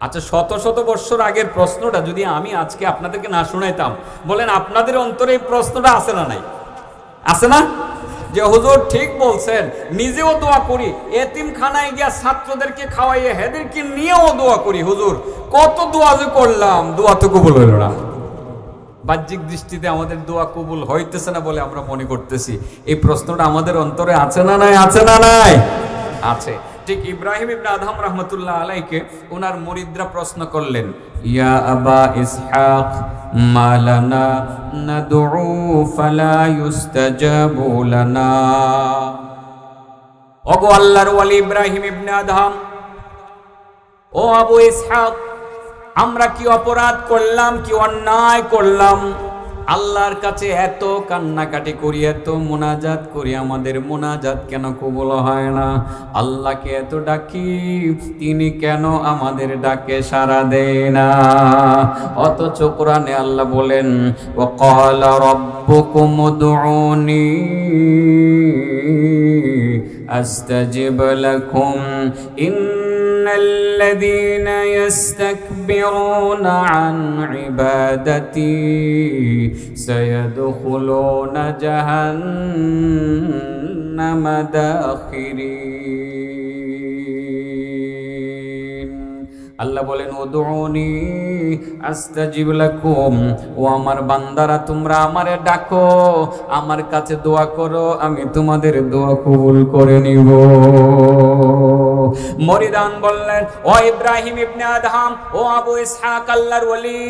আচ্ছা, শত শত বছর আগের প্রশ্নটা যদি আমি আজকে আপনাদেরকে না শুনাইতাম, বলেন আপনাদের অন্তরে এই প্রশ্নটা আছে না নাই? আছে না? যে হুজুর ঠিক বলছেন, নিজেও দোয়া করি, এতিমখানায় গিয়া ছাত্রদেরকে খাওয়াইয়ে হেদেরকে নিয়েও দোয়া করি, হুজুর কত দোয়া যে করলাম, দোয়া তো কবুল হইল না। বাহ্যিক দৃষ্টিতে আমাদের দোয়া কবুল হইতেছে না বলে আমরা মনে করতেছি। এই প্রশ্নটা আমাদের অন্তরে আছে না নাই? আছে না নাই? আছে। ঠিক ইব্রাহিম ইবনে আদহাম রাহমাতুল্লাহ আলাইকে ওনার মুরিদরা প্রশ্ন করলেন, ইয়া আবা ইসহাক মা লানা নাদউ ফালা ইউস্তাজাবু লানা। ওগো আল্লাহর ওয়ালি ইব্রাহিম ইবনে আদহাম, ও আবু ইসহাক, আমরা কি অপরাধ করলাম, কি অন্যায় করলাম? আল্লাহর কাছে এত কান্নাকাটি করি, এত মোনাজাত করি, আমাদের মোনাজাত কেন কবুল হয় না? আল্লাহকে এত ডাকি, তিনি কেন আমাদের ডাকে সাড়া দেয় না? অথচ কোরআনে আল্লাহ বলেন, ওয়া ক্বালা রাব্বুকুম উদউনি আস্তাজিব লাকুম الذين يستكبرون عن عبادتي سيدخلون جهنم داخرين। আল্লাহ বলেন, উদউনি আস্তাজিব লাকুম, ও আমার বান্দারা তোমরা আমারে ডাকো, আমার কাছে দোয়া করো, আমি তোমাদের দোয়া কবুল করে নিব। মরিদান বললেন, ও ইব্রাহিম ইবনে আদহাম, ও আবু ইসহাক আল্লাহর ওয়ালি,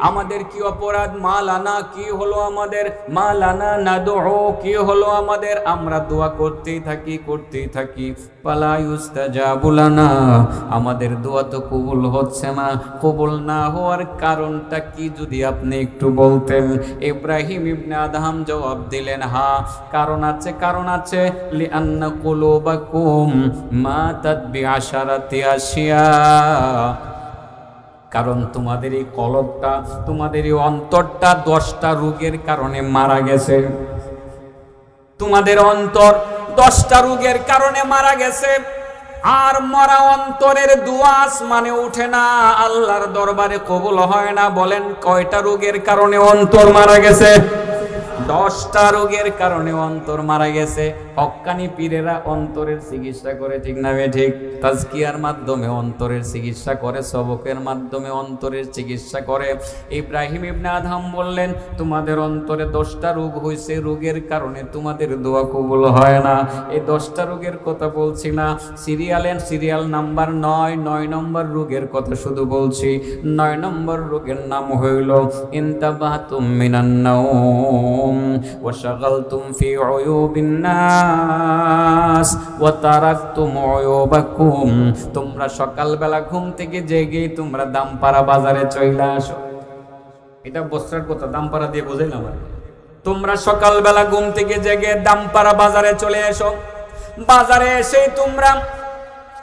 আমাদের কি অপরাধ? মালানা, কি হলো আমাদের? মালানা নাদউ, কি হলো আমাদের? আমরা দোয়া করতেই থাকি, ফালা ইউস্তাজাবু লানা, আমাদের দোয়া তো কবুল হচ্ছে না। কবুল না হওয়ার কারণটা কি যদি আপনি একটু বলতেন? ইব্রাহিম ইবনে আদহাম জবাব দিলেন, হ্যাঁ কারণ আছে, কারণ আছে। লিআন্না কুলুবাকুম মাতাত বিআশারাতি আশিয়া, কারণ তোমাদের এই কলবটা, তোমাদের এই অন্তরটা 10টা রোগের কারণে মারা গেছে। তোমাদের অন্তর 10টা রোগের কারণে মারা গেছে। আর মরা অন্তরের দোয়া আসমানে উঠে না, আল্লাহর দরবারে কবুল হয় না। বলেন কয়টা রোগের কারণে অন্তর মারা গেছে? 10টা রোগের কারণে অন্তর মারা গেছে। হক্কানি পীরেরা অন্তরের চিকিৎসা করে, ঠিক না ঠিক? তাজকিয়ার মাধ্যমে অন্তরের চিকিৎসা করে, সবকের মাধ্যমে অন্তরের চিকিৎসা করে। ইব্রাহিম ইবনে আদহাম বললেন, তোমাদের অন্তরে 10টা রোগ হয়েছে, রোগের কারণে তোমাদের দোয়া কবুল হয় না। এই 10টা রোগের কথা বলছি না, সিরিয়াল নাম্বার 9 নম্বর রোগের কথা শুধু বলছি। 9 নম্বর রোগের নাম হইল ইনতাবাতুম মিনান নাওম ওয়া শাগালতুম ফি উয়ুবিন নাস ওয়া তারাকতুম উয়ুবাকুম। তোমরা সকালবেলা ঘুম থেকে জেগে তোমরা দামপাড়া বাজারে চলে আসো। এটা বস্ত্রের কথা, দামপাড়া দিয়ে বোঝাইলাম আর। তোমরা সকালবেলা ঘুম থেকে জেগে দামপাড়া বাজারে চলে এসো। বাজারে এসে তোমরা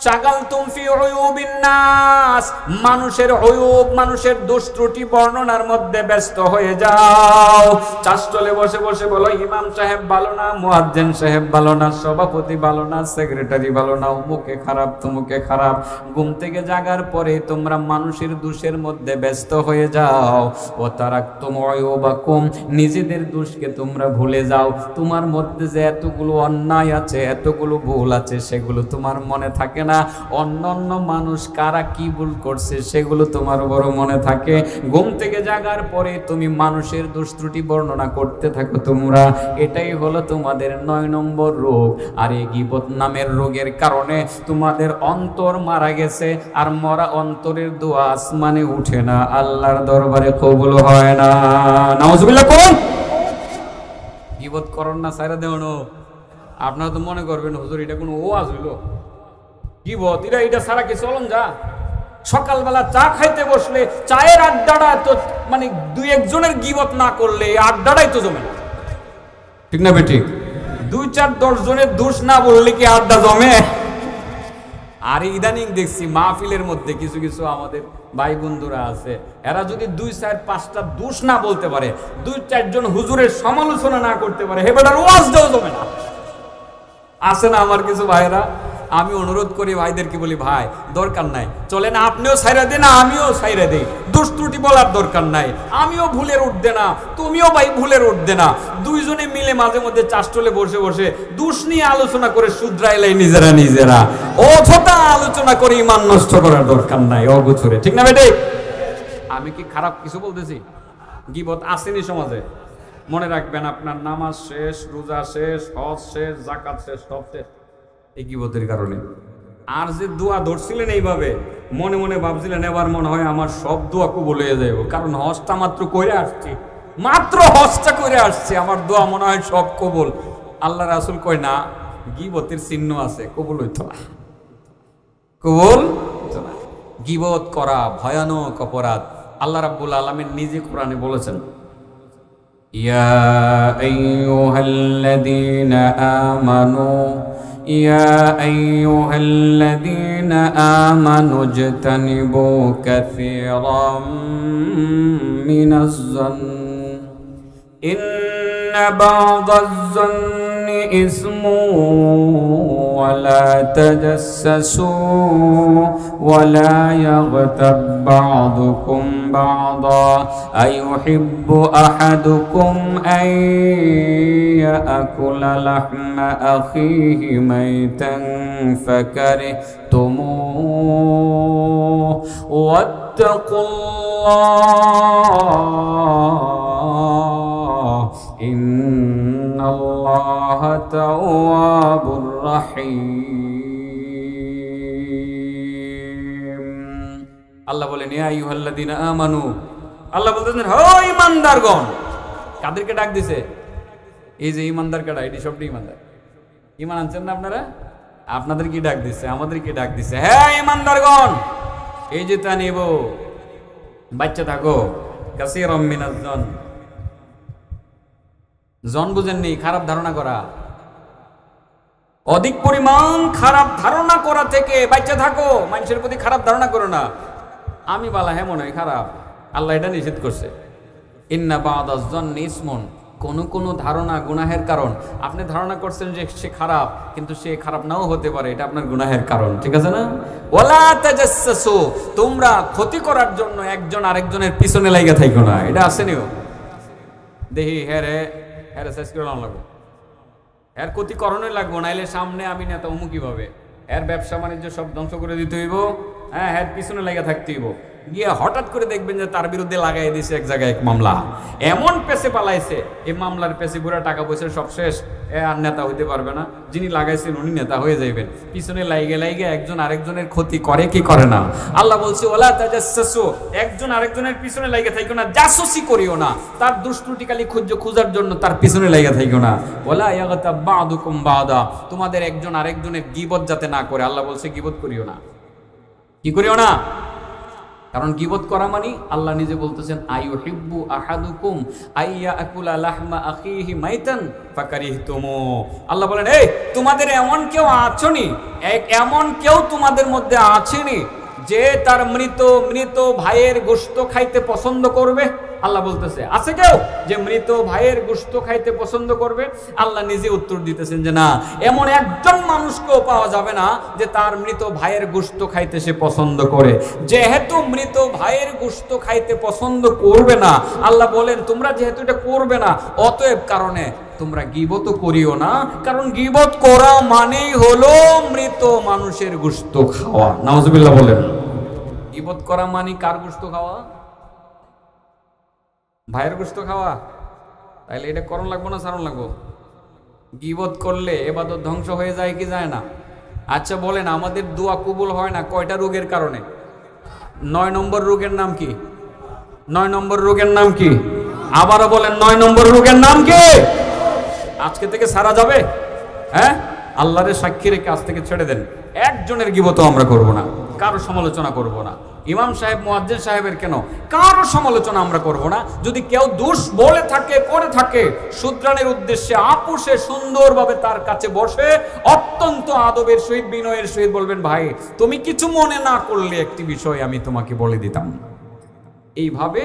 শাগালতুম ফি উয়ুবিন নাস, মানুষের উয়ুব, মানুষের দোষ ত্রুটি বর্ণনার মধ্যে ব্যস্ত হয়ে যাও। চাষতলে বসে বসে বলো, ইমাম সাহেব ভালো না, মুয়াজ্জিন সাহেব ভালো না, সভাপতি ভালো না, সেক্রেটারি ভালো না, মুখে খারাপ, তুমুকে খারাপ। ঘুম থেকে জাগার পরে তোমরা মানুষের দোষের মধ্যে ব্যস্ত হয়ে যাও। ও তারাকতুম উয়ুবাকুম, নিজেদের দোষকে তোমরা ভুলে যাও। তোমার মধ্যে যে এতগুলো অন্যায় আছে, এতগুলো ভুল আছে, সেগুলো তোমার মনে থাকে না। না, অন্য অন্য মানুষ কারা কি ভুল করছে সেগুলো তোমার বড় মনে থাকে। ঘুম থেকে জাগার পরে তুমি মানুষের দোষ ত্রুটি বর্ণনা করতে থাকো তোমরা, এটাই হলো তোমাদের 9 নম্বর রোগ। আর এই গীবত নামের রোগের কারণে তোমাদের অন্তর মারা গেছে, আর মরা অন্তরের দোয়া আসমানে উঠে না, আল্লাহর দরবারে কবুল হয় না। নাউজুবিল্লাহ। কোন গীবত করন না, ছাইরা দেওয়ানো। আপনারা তো মনে করবেন হুজুর এটা কোনো ওয়াজ হইল, গীবত এটা সারা কি চলন যা। সকালবেলা চা খাইতে বসলে চায়ের আড্ডাটা তো মানে 2-1 জনের গীবত না করলে আড্ডাটাই তো জমে না, ঠিক না বেঠিক? 2-4-10 জনের দোষ না বললে কি আড্ডা জমে? আর ইদানিং দেখছি মাহফিলের মধ্যে কিছু কিছু আমাদের ভাই বন্ধুরা আছে, এরা যদি 2-4-5টা দোষ না বলতে পারে, 2-4 জন হুজুরের সমালোচনা না করতে পারে, হেবেটার ওয়াজ দেওয়া জমে না। আছে না আমার কিছু ভাইরা? আমি অনুরোধ করি ভাইদেরকে, বলি ভাই দরকার নাই, চলেন আপনিও ছাইরা দেন, আমিও ছাইরা দেই, দোষ ত্রুটি বলার দরকার নাই, আমিও ভুলের উঠবে না, তুমিও ভাই ভুলের উঠবে না, দুইজনে মিলে মাঝে মধ্যে চাষটলে বসে বসে দোষ নিয়ে আলোচনা করে শুধরাইলাই নিজেরা নিজেরা, অযথা আলোচনা করে ইমান নষ্ট করার দরকার নাই অগোছরে, ঠিক না বেটে? আমি কি খারাপ কিছু বলতেছি? গীবত আসেনি সমাজে, মনে রাখবেন আপনার নামাজ শেষ, রোজা শেষ, হজ শেষ, যাকাত শেষ, সব শেষ এই গীবতের কারণে। আর যে দোয়া ধরছিলেন এইভাবে মনে মনে ভাবছিলেন এবার মনে হয় আমার সব দোয়া কবুল হয়ে যাবে, কারণ হজটা মাত্র করে আসছি, মাত্র হজটা করে আসছি, আমার দোয়া মনে হয় সব কবুল। আল্লাহ রাসূল কয় না, গীবতের চিহ্ন আছে, কবুল হইতো না, কবুল হইতো না। গীবত করা ভয়ানক অপরাধ। আল্লাহ রাব্বুল আলামিন নিজে কোরআনে বলেছেন, ইয়া আইয়ুহাল্লাযীনা আমানু يا أيها الذين آمنوا اجتنبوا كثيرا من الظن إن بعض الظن إثم ولا تجسسوا ولا يغتب بعضكم بعضا أيحب أحدكم أن يأكل لحم أخيه ميتا فكرهتموه واتقوا الله إن الله تواب رحيم। আল্লাহ বলেন ইয়া আইয়ুহাল্লাযীনা আমানু, আল্লাহ বলতেছেন হে ঈমানদারগণ। কাদেরকে ডাক দিছে? এই যে ঈমানদার কারা, এটি সবটি ঈমানদার। ঈমান আনছেন না আপনারা? আপনাদের কি ডাক দিছে? আমাদের কি ডাক দিছে? হ্যাঁ ঈমানদারগণ, এই যে তা নিব বাচ্চা থাকো, কাসীরাম মিনাজ জন, জন বুঝেননি, খারাপ ধারণা করা, অধিক পরিমাণ খারাপ ধারণা করা থেকে বাচ্চা থাকো। মানুষের প্রতি খারাপ ধারণা করো না, আমি বালা হ্যাঁ মনে হয় খারাপ, আল্লাহ এটা নিষেধ করছে। ইন্না বা'দাজ জন্নি ইসমুন, কোন কোন ধারণা গুনাহের কারণ। আপনি ধারণা করছেন যে সে খারাপ, কিন্তু সে খারাপ নাও হতে পারে, এটা আপনার গুনাহের কারণ, ঠিক আছে না? ওয়ালা তাজাসসু, তোমরা ক্ষতি করার জন্য একজন আরেকজনের পিছনে লাগা থাকো না, এটা আসেনিও। দেখি হ্যাঁ শেষ করে লাগবে, এর ক্ষতি করণে লাগবো, নাইলে সামনে আমি নেতা হমু কিভাবে, এর ব্যবসা বাণিজ্য সব ধ্বংস করে দিতে হইব, হ্যাঁ এর পিছনে লাগা থাকতে হইব। গিয়ে হঠাৎ করে দেখবেন যে তার বিরুদ্ধে লাগাই দিয়েছে এক জায়গায় এক মামলা, এমন পেছে পালাইছে, এই মামলার পেছে পুরো টাকা পয়সা সব শেষ, এ আর নেতা হইতে পারবে না। যিনি লাগাইছেন উনি নেতা হয়ে যাইবেন। পিছনে লাইগে একজন আরেকজনের ক্ষতি করে কি করে না? আল্লাহ বলছে ওয়ালা তাজাসসু, একজন আরেকজনের পিছনে লাইগে থাইকো না, জাসুসি করিও না, তার দুষ্ত্রুটি খালি খোঁজার জন্য তার পিছনে লাইগে থাইকো না। ওয়ালা ইয়াগতাব বা'দুকুম বা'দা, তোমাদের একজন আরেকজনের গীবত যাতে না করে। আল্লাহ বলছে গীবত করিও না। কি করিও না? কারণ গীবত করা মানে আল্লাহ নিজে বলতেছেন আইয়ুহিব্বু আহাদুকুম আইয়াকুলা লাহমা আখিহি মাইতান ফাকারিহতুমু। আল্লাহ বলেন এই তোমাদের এমন কেউ আছেনি, এমন কেউ তোমাদের মধ্যে আছেনি যে তার মৃত ভাইয়ের গোশত খাইতে পছন্দ করবে? আল্লাহ বলতেছে আছে কেউ যে মৃত ভাইয়ের গোশত খাইতে পছন্দ করবে? আল্লাহ নিজে উত্তর দিতেছেন যে না, এমন একজন মানুষকেও পাওয়া যাবে না যে তার মৃত ভাইয়ের গোশত খাইতে সে পছন্দ করে। যেহেতু মৃত ভাইয়ের গোশত খাইতে পছন্দ করবে না, আল্লাহ বলেন তোমরা যেহেতু এটা করবে না, অতএব কারণে তোমরা গীবত করিও না, কারণ গীবত করা মানেই হলো মৃত মানুষের গোশত খাওয়া। নাউজুবিল্লাহ বলেন। গীবত করা মানে কার গোশত খাওয়া? ভাইয়ের গোশত খাওয়া। তাইলে এটা করণ লাগবো না ছাড়ন লাগবো? গীবত করলে ইবাদত ধ্বংস হয়ে যায় কি যায় না? আচ্ছা বলেন, আমাদের দোয়া কবুল হয় না কয়টা রোগের কারণে? 9 নম্বর রোগের নাম কি? 9 নম্বর রোগের নাম কি? আবারও বলেন, 9 নম্বর রোগের নাম কি? আজকে থেকে সারা যাবে? হ্যাঁ, আল্লাহর সাক্ষী রেখে আজ থেকে ছেড়ে দেন। একজনের গীবতও আমরা করব না, কারো সমালোচনা করব না। ইমাম সাহেব, মুয়াজ্জিন সাহেবের কেন, কারো সমালোচনা আমরা করব না। যদি কেউ দোষ বলে থাকে, করে থাকে, শুধরানোর উদ্দেশ্যে আপোষে সুন্দরভাবে তার কাছে বসে অত্যন্ত আদবের সহিত, বিনয়ের সহিত বলবেন, ভাই তুমি কিছু মনে না করলে একটি বিষয় আমি তোমাকে বলে দিতাম। এইভাবে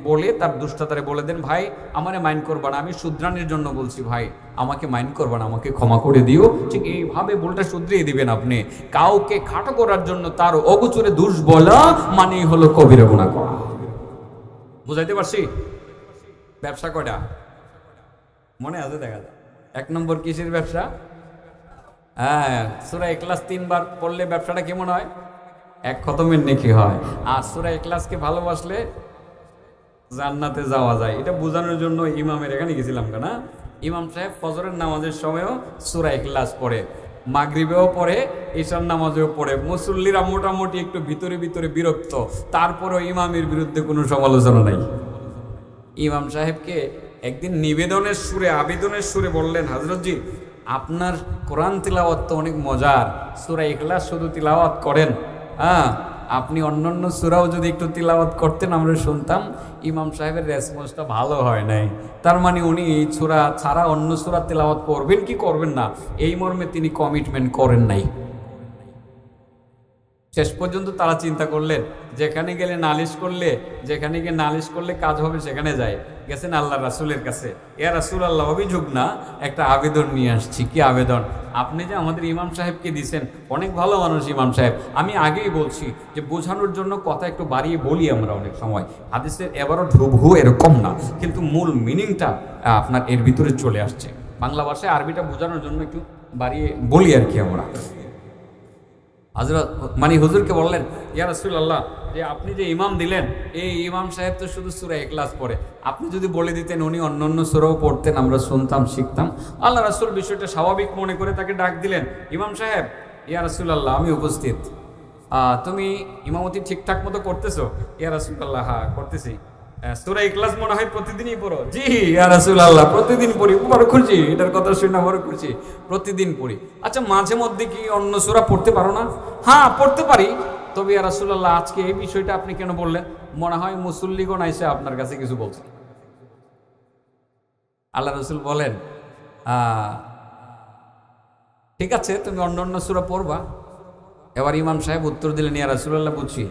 বলে তার দুষ্টতারে বলে দেন, ভাই আমারে মাইন্ড করবা না, আমি শুধরানোর জন্য বলছি, ভাই আমাকে মাইন্ড করবা না, আমাকে ক্ষমা করে দিও। ঠিক এইভাবে ভুলটা শুধরিয়ে দিবেন আপনি। কাউকে খাটো করার জন্য তার অগোচরে দোষ বলা মানেই হলো কবিরা গুনাহ করা। বুঝাইতে পারছি? ব্যবসা কয়টা মনে আছে? দেখা যায় 1 নম্বর কিসের ব্যবসা? হ্যাঁ, সূরা ইখলাস 3 বার পড়লে ব্যবসাটা কেমন হয়? 1 খতমের নেকি হয়। আর সূরা ইখলাসকে ভালোবাসলে জান্নাতে যাওয়া যায়। এটা বোঝানোর জন্য ইমামের এখানে গেছিলাম না। ইমাম সাহেব ফজরের নামাজের সময়ও সূরা ইখলাস পড়ে, মাগরিবেও পড়ে, ঈশার নামাজেও পড়ে। মুসল্লিরা মোটামুটি একটু ভিতরে ভিতরে বিরক্ত, তারপরেও ইমামের বিরুদ্ধে কোনো সমালোচনা নাই। ইমাম সাহেবকে একদিন নিবেদনের সুরে, আবেদনের সুরে বললেন, হযরতজি আপনার কোরআন তিলাওয়াত তো অনেক মজার, সূরা ইখলাস শুধু তিলাওয়াত করেন, হ্যাঁ আপনি অন্যান্য সূরাও যদি একটু তিলাওয়াত করতেন আমরা শুনতাম। ইমাম সাহেবের রেসপন্সটা ভালো হয় নাই। তার মানে উনি এই সূরা ছাড়া অন্য সূরা তিলাওয়াত করবেন কি করবেন না, এই মর্মে তিনি কমিটমেন্ট করেন নাই। শেষ পর্যন্ত তারা চিন্তা করলেন, যেখানে গেলে নালিশ করলে, যেখানে গিয়ে নালিশ করলে কাজ হবে সেখানে যায়। গেছেন আল্লাহ রাসূলের কাছে, ইয়া রাসূলুল্লাহ অভিযোগ না, একটা আবেদন নিয়ে আসছি। কি আবেদন? আপনি যে আমাদের ইমাম সাহেবকে দিয়েছেন, অনেক ভালো মানুষ ইমাম সাহেব, আমি আগেই বলছি যে বোঝানোর জন্য কথা একটু বাড়িয়ে বলি আমরা অনেক সময়, হাদিসের এবারও ঢুবহু এরকম না, কিন্তু মূল মিনিংটা আপনার এর ভিতরে চলে আসছে। বাংলা ভাষায় আরবিটা বোঝানোর জন্য একটু বাড়িয়ে বলি আর কি আমরা। হযরত মানে হুজুরকে বললেন, ইয়া রাসূলুল্লাহ যে আপনি যে ইমাম দিলেন, এই ইমাম সাহেব তো শুধু সূরা ইখলাস পড়ে, আপনি যদি বলে দিতেন উনি অন্যান্য সূরাও পড়তেন, আমরা শুনতাম, শিখতাম। আল্লাহ রাসূল বিষয়টা স্বাভাবিক মনে করে তাকে ডাক দিলেন, ইমাম সাহেব, ইয়া রাসূলুল্লাহ আমি উপস্থিত, তুমি ইমামতি ঠিকঠাক মতো করতেছো? ইয়া রাসূলুল্লাহ হ্যাঁ করতেছি। সূরা ইখলাস মনে হয় প্রতিদিনই পড়ো? জি ইয়া রাসূলুল্লাহ প্রতিদিন পড়ি। বড় খুশি, এটার কথা শুনে বড় খুশি, প্রতিদিন পড়ি। আচ্ছা মাঝে মধ্যে কি অন্য সূরা পড়তে পারো না? হ্যাঁ পড়তে পারি। তবে ইয়া রাসূলুল্লাহ আজকে এই বিষয়টা আপনি কেন বললেন? মনে হয় মুসল্লিগণ আইসা আপনার কাছে কিছু বলছে। আল্লাহ রাসূল বলেন, ঠিক আছে তুমি অন্য সূরা পড়বা। এবার ইমাম সাহেব উত্তর দিলেন, ইয়া রাসূলুল্লাহ বুঝছি,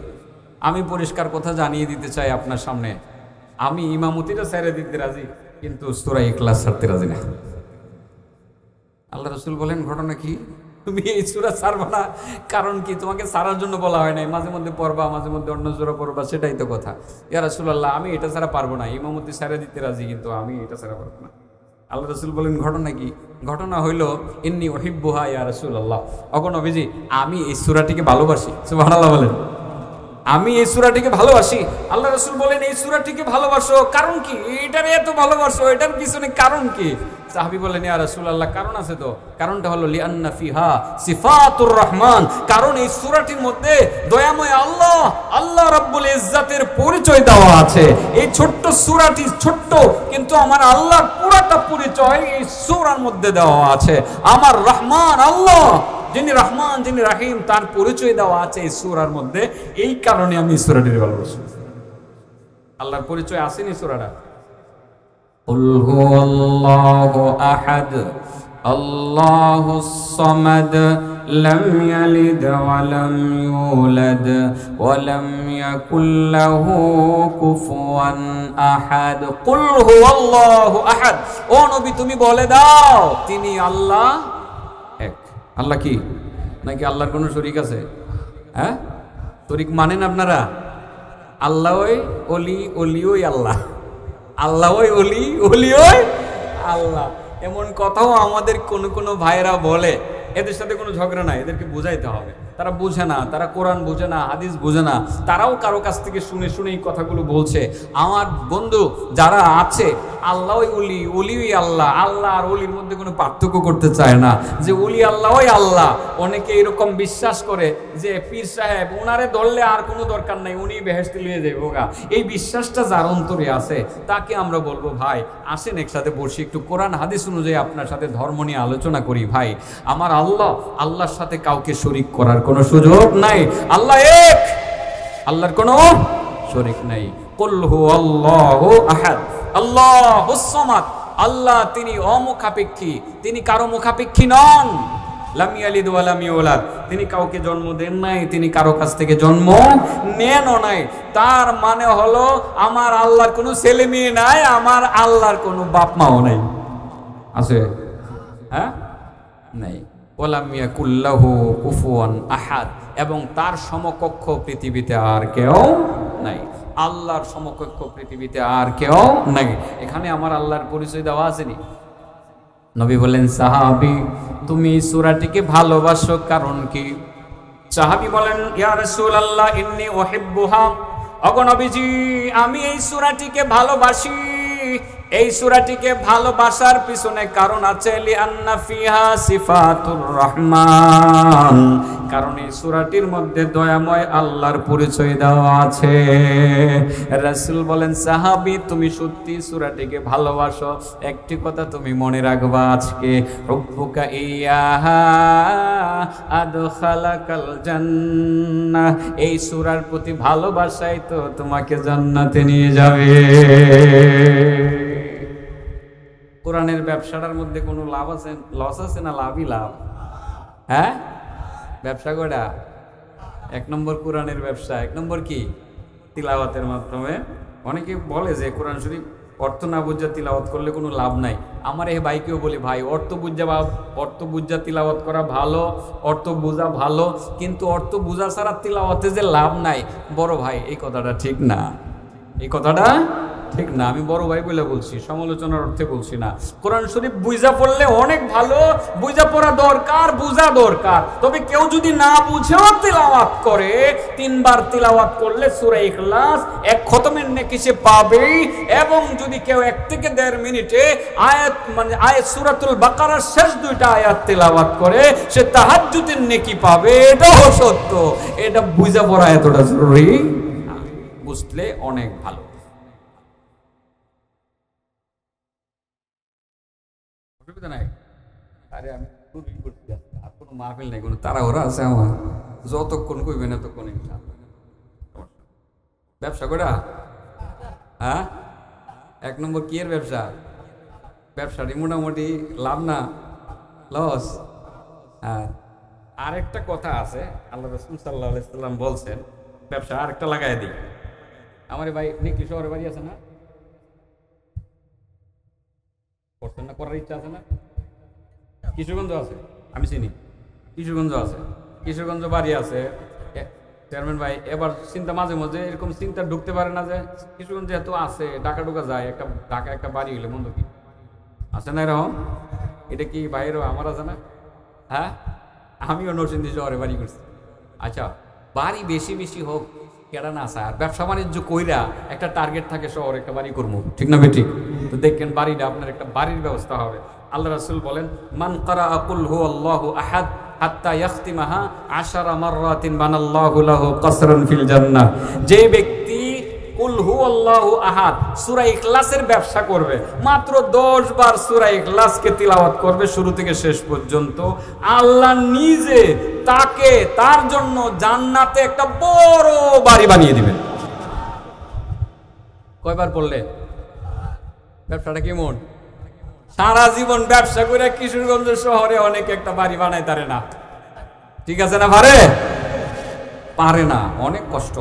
আমি পরিষ্কার কথা জানিয়ে দিতে চাই আপনার সামনে, আমি ইমামতিটা ছেড়ে দিতে রাজি, কিন্তু সূরা ইখলাস ছাড়তে রাজি না। আল্লাহ রাসূল বলেন, ঘটনা কি? তুমি এই সূরা ছাড়বা না, কারণ কি? তোমাকে ছাড়ার জন্য বলা হয় নাই, মাঝে মধ্যে পড়বা, মাঝে মধ্যে অন্য সূরা পড়বা, সেটাই তো কথা। ইয়া রাসূলুল্লাহ আমি এটা ছাড়া পারবো না, ইমামতি ছেড়ে দিতে রাজি, কিন্তু আমি এটা ছাড়া পারবো না। আল্লাহ রাসূল বলেন, ঘটনা কি? ঘটনা হইল ইন্নী উহিব্বুহা ইয়া রাসূলুল্লাহ, ওগো নবীজি আমি এই সূরাটিকে ভালোবাসি। সুবহানাল্লাহ বলেন, আমি এই সূরাটিকে ভালোবাসি। আল্লাহ রাসূল বলেন, এই সূরাটিকে ভালোবাসো কারণ কি? এটার এত ভালোবাসো, এটার পিছনে কারণ কি? সাহাবী বলেন, ইয়া রাসূলুল্লাহ কারণ আছে তো। কারণটা হলো লিআন্না ফিহা সিফাতুর রহমান, কারণ এই সূরাটির মধ্যে দয়াময় আল্লাহ, আল্লাহ রাব্বুল ইজ্জাতের পরিচয় দেওয়া আছে। এই ছোট্ট সূরাটি ছোট্ট, কিন্তু আমার আল্লাহর পুরোটা পরিচয় এই সূরার মধ্যে দেওয়া আছে। আমার রহমান আল্লাহ, যিনি রহমান যিনি রাহিম, তার পরিচয় দেওয়া আছে এই সূরার মধ্যে। এই কারণে আমি সূরাটির ভালোবাসি। আল্লাহর পরিচয় আসেনি সূরাটা? কুল হুয়াল্লাহু আহাদ আল্লাহুস সামাদ লাম ইয়ালিদ ওয়া লাম ইউলাদ ওয়া লাম ইয়াকুল লাহু কুফুয়ান আহাদ। কুল হুয়াল্লাহু আহাদ, ও নবী তুমি বলে দাও তিনি আল্লাহ এক। আল্লাহ কি? নাকি আল্লাহর কোনো শরীক আছে? হ্যাঁ, শরীক মানেন আপনারা? আল্লাহ ওই অলি, অলি ওই আল্লাহ, আল্লাহ ওই অলি, অলি ওই আল্লাহ। এমন কথাও আমাদের কোন কোন ভাইরা বলে, এদের সাথে কোনো ঝগড়া নাই, এদেরকে বুঝাইতে হবে। তারা বুঝে না, তারা কোরআন বুঝে না, হাদিস বুঝে না, তারাও কারো কাছ থেকে শুনে শুনে এই কথাগুলো বলছে। আমার বন্ধু যারা আছে, আল্লাহ ওলি, ওলি আল্লাহ, আল্লাহ আর ওলির মধ্যে কোনো পার্থক্য করতে চায় না, যে ওলি আল্লাহ ওই আল্লাহ। অনেকে এরকম বিশ্বাস করে যে পীর সাহেব ওনারে ধরলে আর কোনো দরকার নাই, উনি বেহেশতে নিয়ে যাবো গা। এই বিশ্বাসটা যার অন্তরে আছে তাকে আমরা বলবো, ভাই আসেন একসাথে বসি, একটু কোরআন হাদিস অনুযায়ী আপনার সাথে ধর্ম নিয়ে আলোচনা করি। ভাই আমার আল্লাহ, আল্লাহর সাথে কাউকে শরীক করার কোনো সুযোগ নাই। আল্লাহ এক, আল্লাহর কোনো শরীক নাই। কুল হুয়াল্লাহু আহাদ আল্লাহুস সামাদ। আল্লাহ তিনি অমুখাপেক্ষী, তিনি কারো মুখাপেক্ষী নন। লাম ইয়ালিদ ওয়া লাম ইউলাদ, তিনি কাউকে জন্ম দেন নাই, তিনি কারো কাছ থেকে জন্ম নেনও নাই। তার মানে হলো আমার আল্লাহর কোনো ছেলে মেয়ে নাই, আমার আল্লাহর কোনো বাপ মাও নাই। আছে? হ্যাঁ, নাই। ওয়ালাম ইয়াকুল লাহু কুফুয়ান আহাদ, এবং তার সমকক্ষ পৃথিবীতে আর কেউ নাই। আল্লাহর সমকক্ষ পৃথিবীতে আর কেউ নাই। এখানে আমার আল্লাহর পরিচয় দেওয়া আসেনি। নবী বলেন, সাহাবী তুমি এই সূরাটিকে ভালোবাসো কারণ কি? সাহাবী বলেন, ইয়া রাসূলুল্লাহ ইন্নী উহিব্বুহা, ওগো নবীজি আমি এই সূরাটিকে ভালোবাসি। এই সূরাটিকে ভালোবাসার পিছনে কারণ আছে, লিআন্না ফিহা সিফাতুর রহমান, কারণ এই সূরাটির মধ্যে দয়াময় আল্লাহর পরিচয় দেওয়া আছে। রাসূল বলেন, সাহাবী তুমি সত্যি সূরাটিকে ভালোবাসো, একটি কথা তুমি মনে রাখবা আজকে, হুব্বুকা ইয়াহা আদখালাকাল জান্নাহ, এই সূরার প্রতি ভালোবাসাই তো তোমাকে জান্নাতে নিয়ে যাবে। কোরআনের ব্যবসাটার মধ্যে কোনো লাভ আছে, লস আছে না লাভই লাভ? হ্যাঁ, ব্যবসা কয়টা? এক নম্বর কোরআনের ব্যবসা, এক নম্বর কি? তিলাওয়াতের মাধ্যমে। অনেকে বলে যে কোরআন শরীফ অর্থ না বুঝা তিলাওয়াত করলে কোনো লাভ নাই। আমার এই ভাইকেও বলি, ভাই অর্থ বুঝা তিলাওয়াত করা ভালো, অর্থ বোঝা ভালো, কিন্তু অর্থ বোঝা ছাড়া তিলাওয়াতে যে লাভ নাই, বড় ভাই এই কথাটা ঠিক না, এই কথাটা ঠিক না। আমি বড় ভাই বলে বলছি, সমালোচনার অর্থে বলছি না। কোরআন শরীফ বুঝা পড়লে অনেক ভালো, বুঝা পড়া দরকার, বুঝা দরকার। তবে কেউ যদি না বুঝেও তিলাওয়াত করে, 3 বার তিলাওয়াত করলে সূরা ইখলাস 1 খতমের নেকি সে পাবেই। এবং যদি কেউ 1 থেকে 1.5 মিনিটে আয়াত সূরাতুল বাকারার শেষ 2টা আয়াত তিলাওয়াত করে, সে তাহাজ্জুদের নেকি পাবে। এটাও সত্য। এটা বুঝা পড়া এতটা জরুরি, বুঝলে অনেক ভালো। নাই, আরে আমি আর কোনো মাহফিল নাই, কোনো তাড়াহুড়া আছে আমার, যতক্ষণ কইবেন এতক্ষণ। ব্যবসা করা, হ্যাঁ 1 নম্বর কি এর ব্যবসা? ব্যবসাটি মোটামুটি লাভ না লস? হ্যাঁ, আরেকটা কথা আছে, আল্লাহ রাসূল সাল্লাল্লাহু আলাইহি সাল্লাম বলছেন, ব্যবসা আরেকটা লাগাই দিই। আমার ভাই নিকলি শহরে বাড়ি আছে না? করছেন না? করার ইচ্ছা আছে না? কিশোরগঞ্জ আছে, আমি চিনি, কিশোরগঞ্জ আছে, কিশোরগঞ্জ বাড়ি আছে। চেয়ারম্যান ভাই এবার চিন্তা, মাঝে মাঝে এরকম চিন্তা ঢুকতে পারে না যে কিশোরগঞ্জে এত আছে, ঢাকা ঢুকা যায়, ঢাকা একটা বাড়ি হইলে মন্দ কি আছে না এরকম? এটা কি বাইরেও আমার আছে না? হ্যাঁ, আমিও নরসিংদী শহরে বাড়ি করছি। আচ্ছা, বাড়ি বেশি বেশি হোক কেডা না চায়, আর ব্যবসা বাণিজ্য কইরা একটা টার্গেট থাকে শহরে একটা বাড়ি করবো, ঠিক না বেঠিক? তো দেখেন বাড়িটা আপনার একটা বাড়ির ব্যবস্থা হবে। আল্লাহ রাসূল বলেন, মান ক্বারাআ কুল হুয়াল্লাহু আহাদ হাত্তা ইয়াখতিমাহা 10 মাররাতিন বানাল্লাহু লাহু কসরান ফিল জান্নাহ, যে ব্যক্তি কুল হুয়াল্লাহু আহাদ সূরা ইখলাসের ব্যবসা করবে, মাত্র 10 বার সূরা ইখলাসকে তিলাওয়াত করবে শুরু থেকে শেষ পর্যন্ত, আল্লাহ নিজে তাকে, তার জন্য জান্নাতে একটা বড় বাড়ি বানিয়ে দিবেন। কয়বার পড়লে? ব্যবসাটা কেমন? সারা জীবন ব্যবসা করে কিশোরগঞ্জ শহরে অনেক একটা বাড়ি বানাই পারে না, ঠিক আছে না? পারে না, অনেক কষ্ট।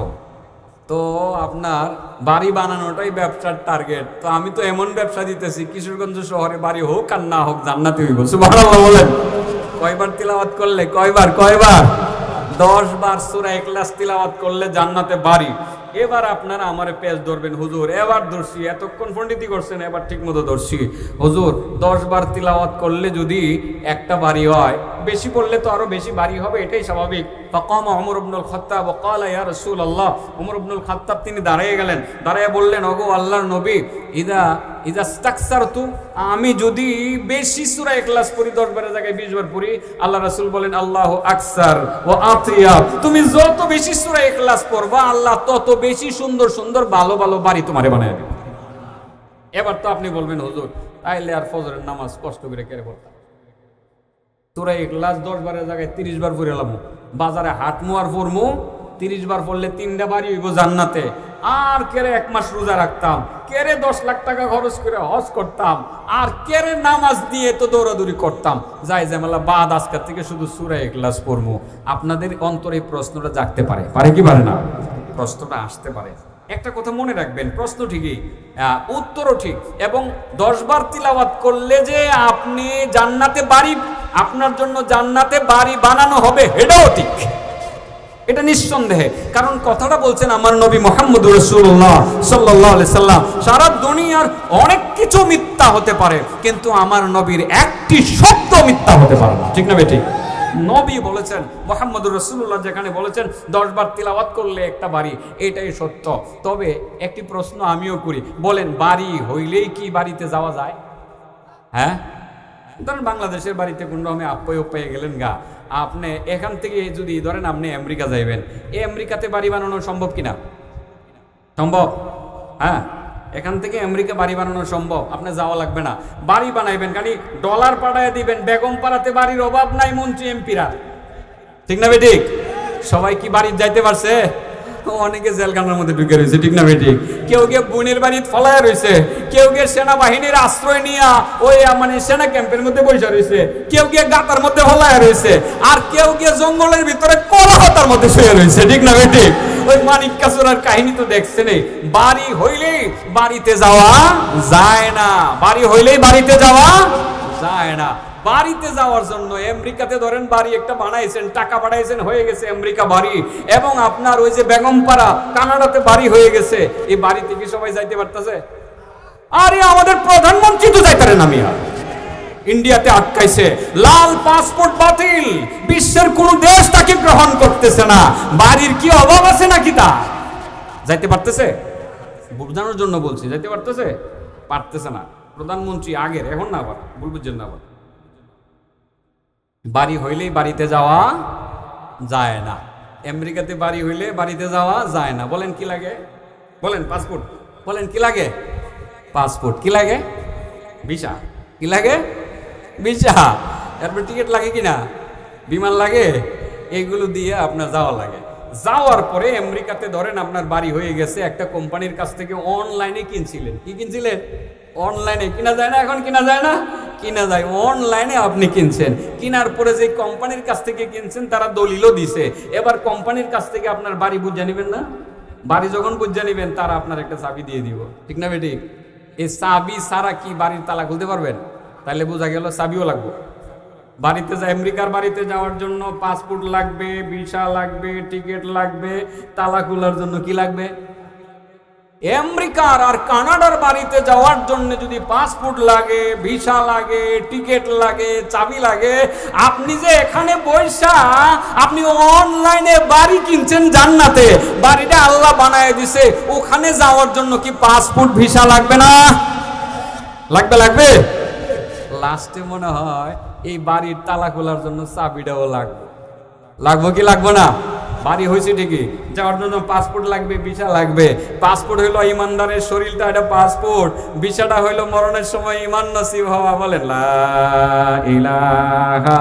তো আপনার বাড়ি বানানোটাই ব্যবসার টার্গেট। তো আমি তো এমন ব্যবসা দিতেছি, কিশোরগঞ্জ শহরে বাড়ি হোক আর না হোক জান্নাতে হইব। সুবহানাল্লাহ বলেন। কয়বার তিলাওয়াত করলে? কয়বার? 10 বার সূরা ইখলাস তিলাওয়াত করলে জান্নাতে বাড়ি। এবার আপনারা আমারে পেজ ধরবেন হুজুর, এবার ধরছি, এতক্ষণ পণ্ডিতি করছেন, এবার ঠিক মতো ধরছি হুজুর। 10 বার তিলাওয়াত করলে যদি একটা বাড়ি হয়, বেশি পড়লে তো আরো বেশি বাড়ি হবে, এটাই স্বাভাবিক। ফাকাম ওমর ইবনুল খাত্তাব ওয়া ক্বালা ইয়া রাসূলুল্লাহ, ওমর ইবনুল খাত্তাব তিনি দাঁড়িয়ে গেলেন, দাঁড়িয়ে বললেন, ওগো আল্লাহর নবী, ইদা ইস্তাকসারতু, আমি যদি বেশি সূরা ইখলাস পড়ি, 10 বারের জায়গায় 20 বার পড়ি, আল্লাহ রাসূল বলেন, আল্লাহু আকসার ওয়া আতিয়াব, তুমি যত বেশি সূরা ইখলাস পড়বা, আল্লাহ তত বেশি সুন্দর সুন্দর ভালো ভালো বাড়ি তোমারে বানায় দিবে। এবার তো আপনি বলবেন হুজুর, তাইলে আর ফজরের নামাজ কষ্ট করে কেড়ে পড়তাম, সূরা ইখলাস 10 বারের জায়গায় 30 বার পড়ে এলাম, বাজারে হাটমু আর পড়মু, 30 বার পড়লে 3টা বাড়ি হইব জান্নাতে। আর কেড়ে 1 মাস রোজা রাখতাম, কেড়ে 10 লাখ টাকা খরচ করে হজ করতাম, আর কেড়ে নামাজ দিয়ে তো দৌড়াদৌড়ি করতাম, যাই ঝামেলা বাদ, আজকের থেকে শুধু সূরা ইখলাস পড়মু। আপনাদের অন্তরে এই প্রশ্নটা জাগতে পারে, পারে কি পারে না? প্রশ্নটা আসতে পারে। একটা কথা মনে রাখবেন, প্রশ্ন ঠিকই, উত্তরও ঠিক, এবং 10 বার তিলাওয়াত করলে যে আপনি জান্নাতে বাড়ি, আপনার জন্য জান্নাতে বাড়ি বানানো হবে, এটাও ঠিক, এটা নিঃসন্দেহে। কারণ কথাটা বলছেন আমার নবী মুহাম্মদুর রাসূলুল্লাহ সাল্লাল্লাহু আলাইহি সাল্লাম। সারা দুনিয়ার অনেক কিছু মিথ্যা হতে পারে, কিন্তু আমার নবীর একটি শব্দ মিথ্যা হতে পারে না, ঠিক না বেঠিক? নবী বলেছেন, মুহাম্মদুর রাসূলুল্লাহ যেখানে বলেছেন 10 বার তিলাওয়াত করলে একটা বাড়ি, এটাই সত্য। তবে একটি প্রশ্ন আমিও করি, বলেন বাড়ি হইলেই কি বাড়িতে যাওয়া যায়? হ্যাঁ, ধরেন বাংলাদেশের বাড়িতে কোন রকমে আপ্যায় গেলেন গা, আপনি এখান থেকে যদি ধরেন আপনি আমেরিকা যাইবেন, এই আমেরিকাতে বাড়ি বানানো সম্ভব কিনা? সম্ভব। হ্যাঁ, এখান থেকে আমেরিকা বাড়ি বানানো সম্ভব, আপনি যাওয়া লাগবে না, বাড়ি বানাইবেন, খালি ডলার পাঠায় দিবেন। বেগম পাড়াতে বাড়ির অভাব নাই মন্ত্রী এমপিরা, ঠিক না বেঠিক? সবাই কি বাড়ি যাইতে পারছে? অনেকে জেলখানার মধ্যে ঢুকে রয়েছে, ঠিক না বেঠিক? কেউ কেউ বোনের বাড়ি ফলায় রয়েছে, কেউ কেউ সেনাবাহিনীর আশ্রয় নিয়ে ওই মানে সেনা ক্যাম্পের মধ্যে বসে রয়েছে, কেউ কেউ গাতার মধ্যে ফলায় রয়েছে, আর কেউ কেউ জঙ্গলের ভিতরে কলাহতার মধ্যে শুয়ে রয়েছে, ঠিক না বেঠিক? ওই মানিক কাচুরার কাহিনী তো দেখছেন। বাড়ি হইলেই বাড়িতে যাওয়া যায় না, বাড়ি হইলেই বাড়িতে যাওয়া যায় না। বাড়িতে যাওয়ার জন্য আমেরিকাতে ধরেন বাড়ি একটা বানাইছেন, টাকা পাঠাইছেন, হয়ে গেছে আমেরিকা বাড়ি, এবং আপনার ওই যে বেগমপাড়া কানাডাতে বাড়ি হয়ে গেছে, এই বাড়িতে কি সবাই যাইতে পারতেছে? আরে আমাদের প্রধানমন্ত্রী তো যাইতারে না, মিয়া ইন্ডিয়াতে আটকাইছে, লাল পাসপোর্ট বাতিল, বিশ্বের কোন দেশ তাকে গ্রহণ করতেছে না। বাড়ির কি অভাব আছে নাকি? তা যাইতে পারতেছে? বোঝানোর জন্য বলছি, যাইতে পারতেছে? পারতেছে না। প্রধানমন্ত্রী আগের, এখন না, আবার ভুল বুঝছেন না। আবার বাড়ি হইলেই বাড়িতে যাওয়া যায় না, আমেরিকাতে বাড়ি হইলে বাড়িতে যাওয়া যায় না। বলেন কি লাগে? বলেন পাসপোর্ট। বলেন কি লাগে? পাসপোর্ট। কি লাগে? ভিসা। কি লাগে? ভিসা। এরপর টিকিট লাগে কিনা? বিমান লাগে। এগুলো দিয়ে আপনার যাওয়া লাগে। যাওয়ার পরে আমেরিকাতে ধরেন আপনার বাড়ি হয়ে গেছে, একটা কোম্পানির কাছ থেকে অনলাইনে কিনছিলেন। কি কিনছিলেন? অনলাইনে। কিনা যায় না এখন? কিনা যায় না? কিনা যায়। অনলাইনে আপনি কিনছেন, কিনার পরে যে কোম্পানির কাছ থেকে কিনছেন তারা দলিলও দিছে। এবার কোম্পানির কাছ থেকে আপনার বাড়ি বুঝে নিবেন না? বাড়ি যখন বুঝে নিবেন, তারা আপনার একটা চাবি দিয়ে দিব, ঠিক না বেঠিক? এই চাবি ছাড়া কি বাড়ির তালা খুলতে পারবেন? তাহলে বোঝা গেল চাবিও লাগবে। বাড়িতে যায়, আমেরিকার বাড়িতে যাওয়ার জন্য পাসপোর্ট লাগবে, ভিসা লাগবে, টিকিট লাগবে। তালা খোলার জন্য কি লাগবে? আমেরিকার আর কানাডার বাড়িতে যাওয়ার জন্য যদি পাসপোর্ট লাগে, ভিসা লাগে, টিকিট লাগে, চাবি লাগে, আপনি যে এখানে বৈশা আপনি অনলাইনে বাড়ি কিনছেন জান্নাতে, বাড়িটা আল্লাহ বানায় দিছে, ওখানে যাওয়ার জন্য কি পাসপোর্ট ভিসা লাগবে না? লাগবে, লাগবে। লাস্টে মনে হয় এই বাড়ির তালা খোলার জন্য চাবিটাও লাগবে। লাগবে কি লাগবে না? বাড়ি হয়েছে ঠিকই, যাওয়ার জন্য পাসপোর্ট লাগবে, ভিসা লাগবে। পাসপোর্ট হইলো ইমানদারের শরীরটা, এটা পাসপোর্ট। ভিসাটা হইলো মরণের সময় ইমান নসিব হওয়া। বলেন লা ইলাহা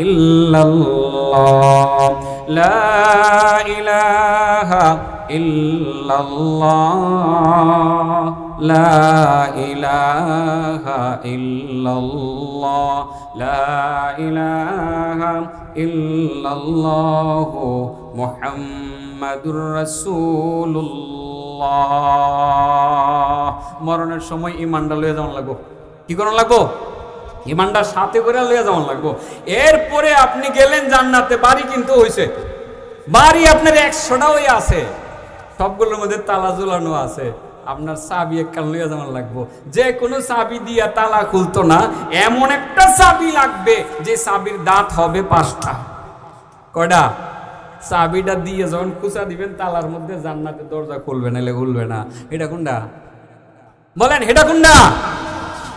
ইল্লাল্লাহ, লা ইলাহা ইল্লাল্লাহ, লা ইলাহা ইল্লাল্লাহ, লা ইলাহা ইল্লাল্লাহ মুহাম্মাদুর রাসূলুল্লাহ। মরণের সময় ইমানটা লয়ে যাওয়া লাগবো। কি করার লাগবো? ইমানটা সাথে করে লয়ে যাওয়া লাগবো। এরপরে আপনি গেলেন জান্নাতে, বাড়ি কিন্তু হইছে, বাড়ি আপনার 100টাই আছে, সবগুলোর মধ্যে তালা ঝুলানো আছে, আপনার চাবি একখান লইয়া যেমন লাগবো। যে কোনো চাবি দিয়া তালা খুলতো না, এমন একটা চাবি লাগবে যে চাবির দাঁত হবে 5টা। কয়টা? চাবিটা দিয়ে যখন খুচা দিবেন তালার মধ্যে জান্নাতের দরজা খুলবে, নাহলে খুলবে না। এটা কোনটা বলেন? এটা কোনটা?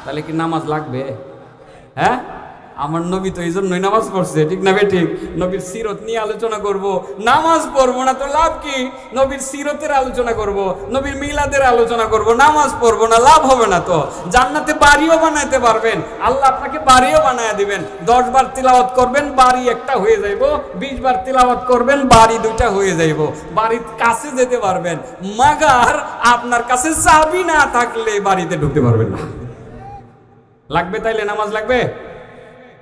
তাহলে কি নামাজ লাগবে? হ্যাঁ, আমার নবী তো এই জন্যই নামাজ পড়ছে, ঠিক না বেঠিক? নবীর সিরত নিয়ে আলোচনা করব, নামাজ পড়বো না তো লাভ কি? নবীর সিরতের আলোচনা করব, নবীর মিলাদের আলোচনা করব, নামাজ পড়বো না, লাভ হবে না তো। জান্নাতে বাড়িও বানাইতে পারবেন, আল্লাহ আপনাকে বাড়িও বানায় দিবেন। 10 বার তিলাওয়াত করবেন, বাড়ি একটা হয়ে যাইব। 20 বার তিলাওয়াত করবেন, বাড়ি 2টা হয়ে যাইব। বাড়ির কাছে যেতে পারবেন, মাগার আপনার কাছে চাবি না থাকলে বাড়িতে ঢুকতে পারবেন না। লাগবে তাইলে নামাজ লাগবে।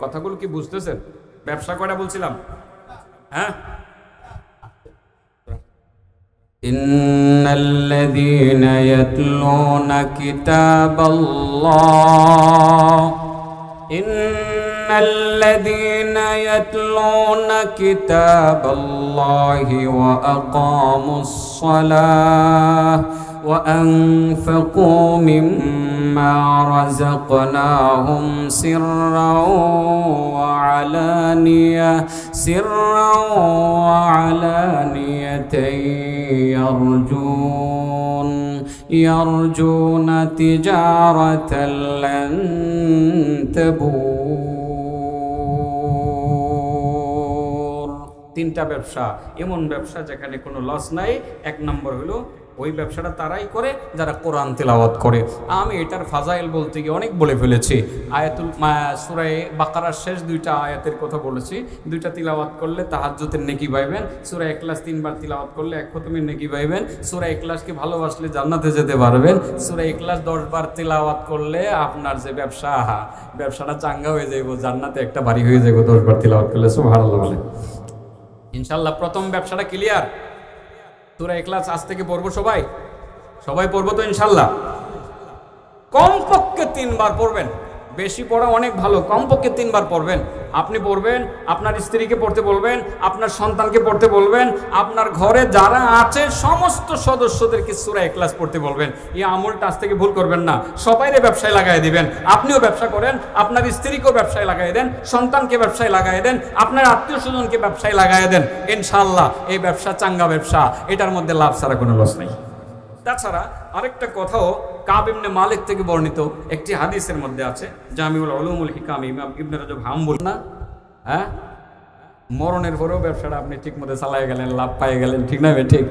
কথাগুলো কি বুঝতেছেন? ব্যবসা কয়টা বলছিলাম? হ্যাঁ, ইন্নাল্লাযীনা ইয়াতলুনা কিতাবাল্লাহ ইন্নাল্লাযীনা ইয়াতলুনা কিতাবাল্লাহি ওয়া আকামুস সালাহ وأنفقوا مما رزقناهم سرا وعلانية يرجون تجارة لن تبور। 3টা ব্যবসা, এমন ব্যবসা যেখানে কোনো লস নাই। 1 নম্বর হলো ওই ব্যবসাটা তারাই করে যারা কোরআন তেলাওয়াত করে। আমি এটার ফাজাইল বলতে গিয়ে অনেক বলে ফেলেছি। সূরা বাকারার শেষ 2টা আয়াতের কথা বলেছি। 2টা তিলাওয়াত করলে তাহাজ্জুদের নেকি পাইবেন। সূরা ইখলাস 3 বার তিলাওয়াত করলে 1 খতমের নেকি পাইবেন। সূরা ইখলাসকে ভালোবাসলে জান্নাতে যেতে পারবেন। সূরা ইখলাস 10 বার তিলাওয়াত করলে আপনার যে ব্যবসাটা চাঙ্গা হয়ে যাইব, জান্নাতে একটা বাড়ি হয়ে যাইব 10 বার তিলাওয়াত করলে। সুবহানাল্লাহ বলেন। ইনশাআল্লাহ প্রথম ব্যবসাটা ক্লিয়ার। সূরা ইখলাস আজ থেকে পড়বো, সবাই পড়বো তো ইনশাআল্লাহ। কমপক্ষে 3 বার পড়বেন। বেশি পড়া অনেক ভালো, কমপক্ষে 3 বার পড়বেন। আপনি পড়বেন, আপনার স্ত্রীকে পড়তে বলবেন, আপনার সন্তানকে পড়তে বলবেন, আপনার ঘরে যারা আছে সমস্ত সদস্যদেরকে সূরা ইখলাস পড়তে বলবেন। এই আমলটা আজ থেকে ভুল করবেন না। সবাইরে ব্যবসায় লাগাই দিবেন। আপনিও ব্যবসা করেন, আপনার স্ত্রীকেও ব্যবসায় লাগাই দেন, সন্তানকে ব্যবসায় লাগাই দেন, আপনার আত্মীয় স্বজনকে ব্যবসায় লাগাই দেন। ইনশাআল্লাহ এই ব্যবসা চাঙ্গা ব্যবসা, এটার মধ্যে লাভ ছাড়া কোনো লস নেই। তাছাড়া আরেকটা কথাও কাব ইবনে মালিক থেকে বর্ণিত একটি হাদিসের মধ্যে আছে, জামিউল উলুমুল হিকাম ইমাম ইবনে রাজব হাম্বল না, হ্যাঁ, মরণের পরেও ব্যবসাটা আপনি ঠিক মতো চালাই গেলেন, লাভ পাই গেলেন, ঠিক না? ঠিক।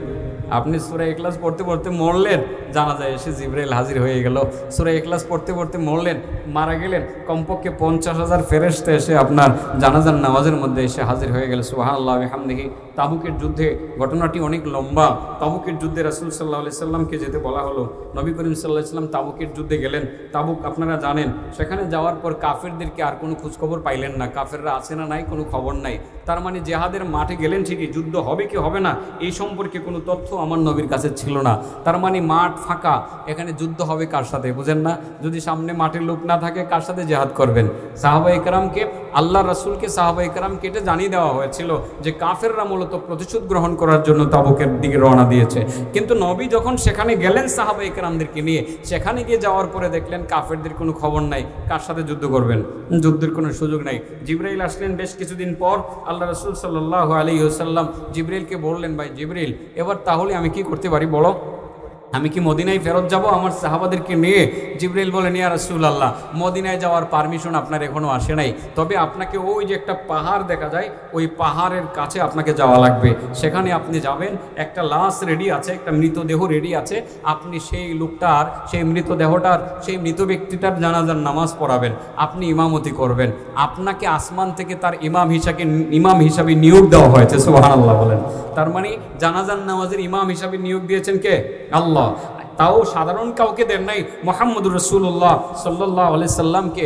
আপনি সূরা ইখলাস পড়তে পড়তে মরলেন, জানাজায় এসে জিবরাইল হাজির হয়ে গেল। সূরা ইখলাস পড়তে পড়তে মরলেন, মারা গেলেন, কমপক্ষে 50,000 ফেরেশতা এসে আপনার জানাজার নামাজের মধ্যে এসে হাজির হয়ে গেল। সুবহানাল্লাহ ওয়া বিহামদিহি। তাবুকের যুদ্ধে ঘটনাটি অনেক লম্বা। তাবুকের যুদ্ধে রাসূল সাল্লাল্লাহু আলাইহি সাল্লামকে যেতে বলা হলো। নবী করিম সাল্লাল্লাহু আলাইহি সাল্লাম তাবুকের যুদ্ধে গেলেন। তাবুক আপনারা জানেন, সেখানে যাওয়ার পর কাফেরদেরকে আর কোনো খোঁজখবর পাইলেন না। কাফেররা আছে না নাই কোনো খবর নাই। তার মানে জেহাদের মাঠে গেলেন ঠিকই, যুদ্ধ হবে কি হবে না এই সম্পর্কে কোনো তথ্য আমার নবীর কাছে ছিল না। তার মানে মাঠ ফাঁকা, এখানে যুদ্ধ হবে কার সাথে বুঝেন না? যদি সামনে মাঠের লোক না থাকে কার সাথে জেহাদ করবেন? সাহাবায়ে কেরামকে, আল্লাহ রাসূলকে সাহাবায়ে কেরাম কেটে জানিয়ে দেওয়া হয়েছিল যে কাফেররা মূলত প্রতিশোধ গ্রহণ করার জন্য তাবুকের দিকে রওনা দিয়েছে। কিন্তু নবী যখন সেখানে গেলেন সাহাবায়ে কেরামদেরকে নিয়ে, সেখানে গিয়ে যাওয়ার পরে দেখলেন কাফেরদের কোনো খবর নাই। কার সাথে যুদ্ধ করবেন? যুদ্ধের কোনো সুযোগ নাই। জিবরাইল আসলেন বেশ কিছুদিন পর। আল্লাহ রাসূল সাল্লাল্লাহু আলাইহি ওয়াসাল্লাম জিবরাইলকে বললেন, ভাই জিবরাইল, এবার তাহলে আমি কি করতে পারি বলো? আমি কি মদিনায় ফেরত যাব আমার সাহাবাদেরকে নিয়ে? জিবরাইল বলেন, ইয়া রাসূলুল্লাহ, মদিনায় যাওয়ার পারমিশন আপনার এখনো আসে নাই, তবে আপনাকে ওই যে একটা পাহাড় দেখা যায়, ওই পাহাড়ের কাছে আপনাকে যাওয়া লাগবে। সেখানে আপনি যাবেন, একটা লাশ রেডি আছে, একটা মৃতদেহ রেডি আছে। আপনি সেই লোকটার, সেই মৃতদেহটার, সেই মৃত ব্যক্তিটার জানাজার নামাজ পড়াবেন, আপনি ইমামতি করবেন। আপনাকে আসমান থেকে তার ইমাম হিসাবে নিয়োগ দেওয়া হয়েছে। সুবহানাল্লাহ বলেন। তার মানে জানাজার নামাজের ইমাম হিসাবে নিয়োগ দিয়েছেন কে? আল্লাহ। তাও সাধারণ কাউকে দেন নাই, মুহাম্মদুর রাসূলুল্লাহ সাল্লাল্লাহু আলাইহি সাল্লামকে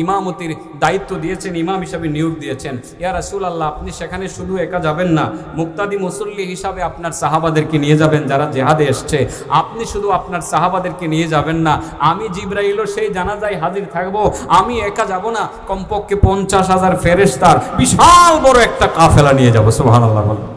ইমামতির দায়িত্ব দিয়েছেন, ইমাম হিসাবে নিয়োগ দিয়েছেন। ইয়া রাসূলুল্লাহ, আপনি সেখানে শুধু একা যাবেন না, মুক্তাদি মুসল্লি হিসাবে আপনার সাহাবাদেরকে নিয়ে যাবেন যারা জিহাদে এসছে। আপনি শুধু আপনার সাহাবাদেরকে নিয়ে যাবেন না, আমি জিবরাইলও সেই জানাজায় হাজির থাকবো। আমি একা যাব না, কমপক্ষে 50,000 ফেরেশতার বিশাল বড় একটা কাফেলা নিয়ে যাব। সুবহানাল্লাহ বলেন।